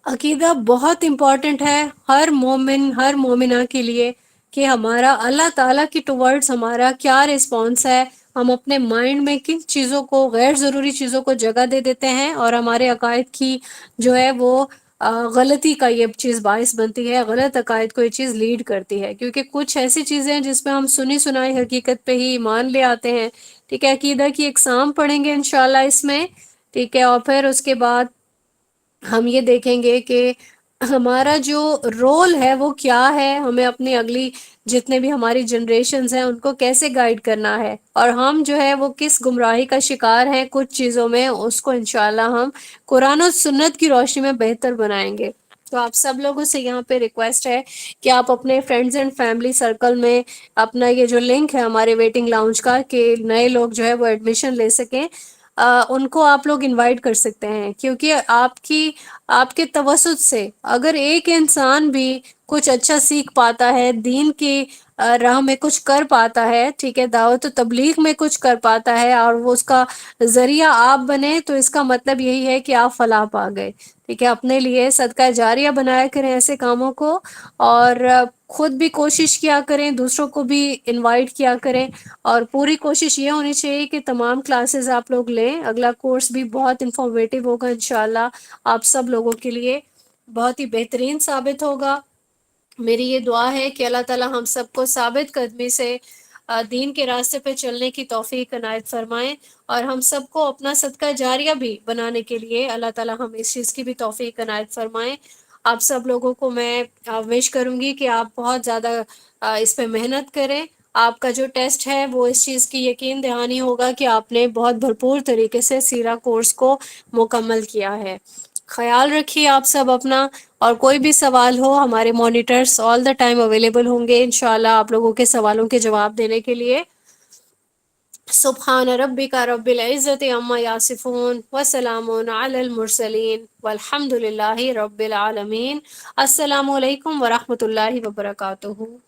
عقیدہ بہت امپورٹنٹ ہے ہر مومن ہر مومنہ کے لیے، کہ ہمارا اللہ تعالیٰ کی ٹورڈز ہمارا کیا رسپانس ہے۔ ہم اپنے مائنڈ میں کن چیزوں کو، غیر ضروری چیزوں کو جگہ دے دیتے ہیں، اور ہمارے عقائد کی جو ہے وہ غلطی کا یہ چیز باعث بنتی ہے، غلط عقائد کو یہ چیز لیڈ کرتی ہے، کیونکہ کچھ ایسی چیزیں ہیں جس پہ ہم سنی سنائی حقیقت پہ ہی ایمان لے آتے ہیں۔ ٹھیک ہے، عقیدہ کی اقسام پڑھیں گے انشاءاللہ اس میں، ٹھیک ہے، اور پھر اس کے بعد ہم یہ دیکھیں گے کہ ہمارا جو رول ہے وہ کیا ہے، ہمیں اپنی اگلی جتنے بھی ہماری جنریشنز ہیں ان کو کیسے گائیڈ کرنا ہے، اور ہم جو ہے وہ کس گمراہی کا شکار ہیں کچھ چیزوں میں، اس کو انشاءاللہ ہم قرآن و سنت کی روشنی میں بہتر بنائیں گے۔ تو آپ سب لوگوں سے یہاں پہ ریکویسٹ ہے کہ آپ اپنے فرینڈز اینڈ فیملی سرکل میں اپنا یہ جو لنک ہے ہمارے ویٹنگ لاؤنج کا، کہ نئے لوگ جو ہے وہ ایڈمیشن لے سکیں، ان کو آپ لوگ انوائٹ کر سکتے ہیں، کیونکہ آپ کے توسط سے اگر ایک انسان بھی کچھ اچھا سیکھ پاتا ہے، دین کی راہ میں کچھ کر پاتا ہے، ٹھیک ہے، دعوت و تبلیغ میں کچھ کر پاتا ہے، اور وہ اس کا ذریعہ آپ بنے، تو اس کا مطلب یہی ہے کہ آپ فلاح پا گئے۔ ٹھیک ہے، اپنے لیے صدقہ جاریہ بنایا کریں ایسے کاموں کو، اور خود بھی کوشش کیا کریں، دوسروں کو بھی انوائٹ کیا کریں، اور پوری کوشش یہ ہونی چاہیے کہ تمام کلاسز آپ لوگ لیں۔ اگلا کورس بھی بہت انفارمیٹیو ہوگا انشاءاللہ، آپ سب لوگوں کے لیے بہت ہی بہترین ثابت ہوگا۔ میری یہ دعا ہے کہ اللہ تعالی ہم سب کو ثابت قدمی سے دین کے راستے پہ چلنے کی توفیق عنایت فرمائیں، اور ہم سب کو اپنا صدقہ جاریہ بھی بنانے کے لیے اللہ تعالی ہم اس چیز کی بھی توفیق عنایت فرمائیں۔ آپ سب لوگوں کو میں وش کروں گی کہ آپ بہت زیادہ اس پہ محنت کریں۔ آپ کا جو ٹیسٹ ہے وہ اس چیز کی یقین دہانی ہوگا کہ آپ نے بہت بھرپور طریقے سے سیرہ کورس کو مکمل کیا ہے۔ خیال رکھیے آپ سب اپنا، اور کوئی بھی سوال ہو ہمارے monitors all the time available ہوں گے انشاءاللہ آپ لوگوں کے سوالوں کے جواب دینے کے لیے۔ سبحان ربک رب العزت عما یصفون وسلام علی المرسلین والحمد للہ رب العالمین۔ السلام علیکم ورحمۃ اللہ وبرکاتہ۔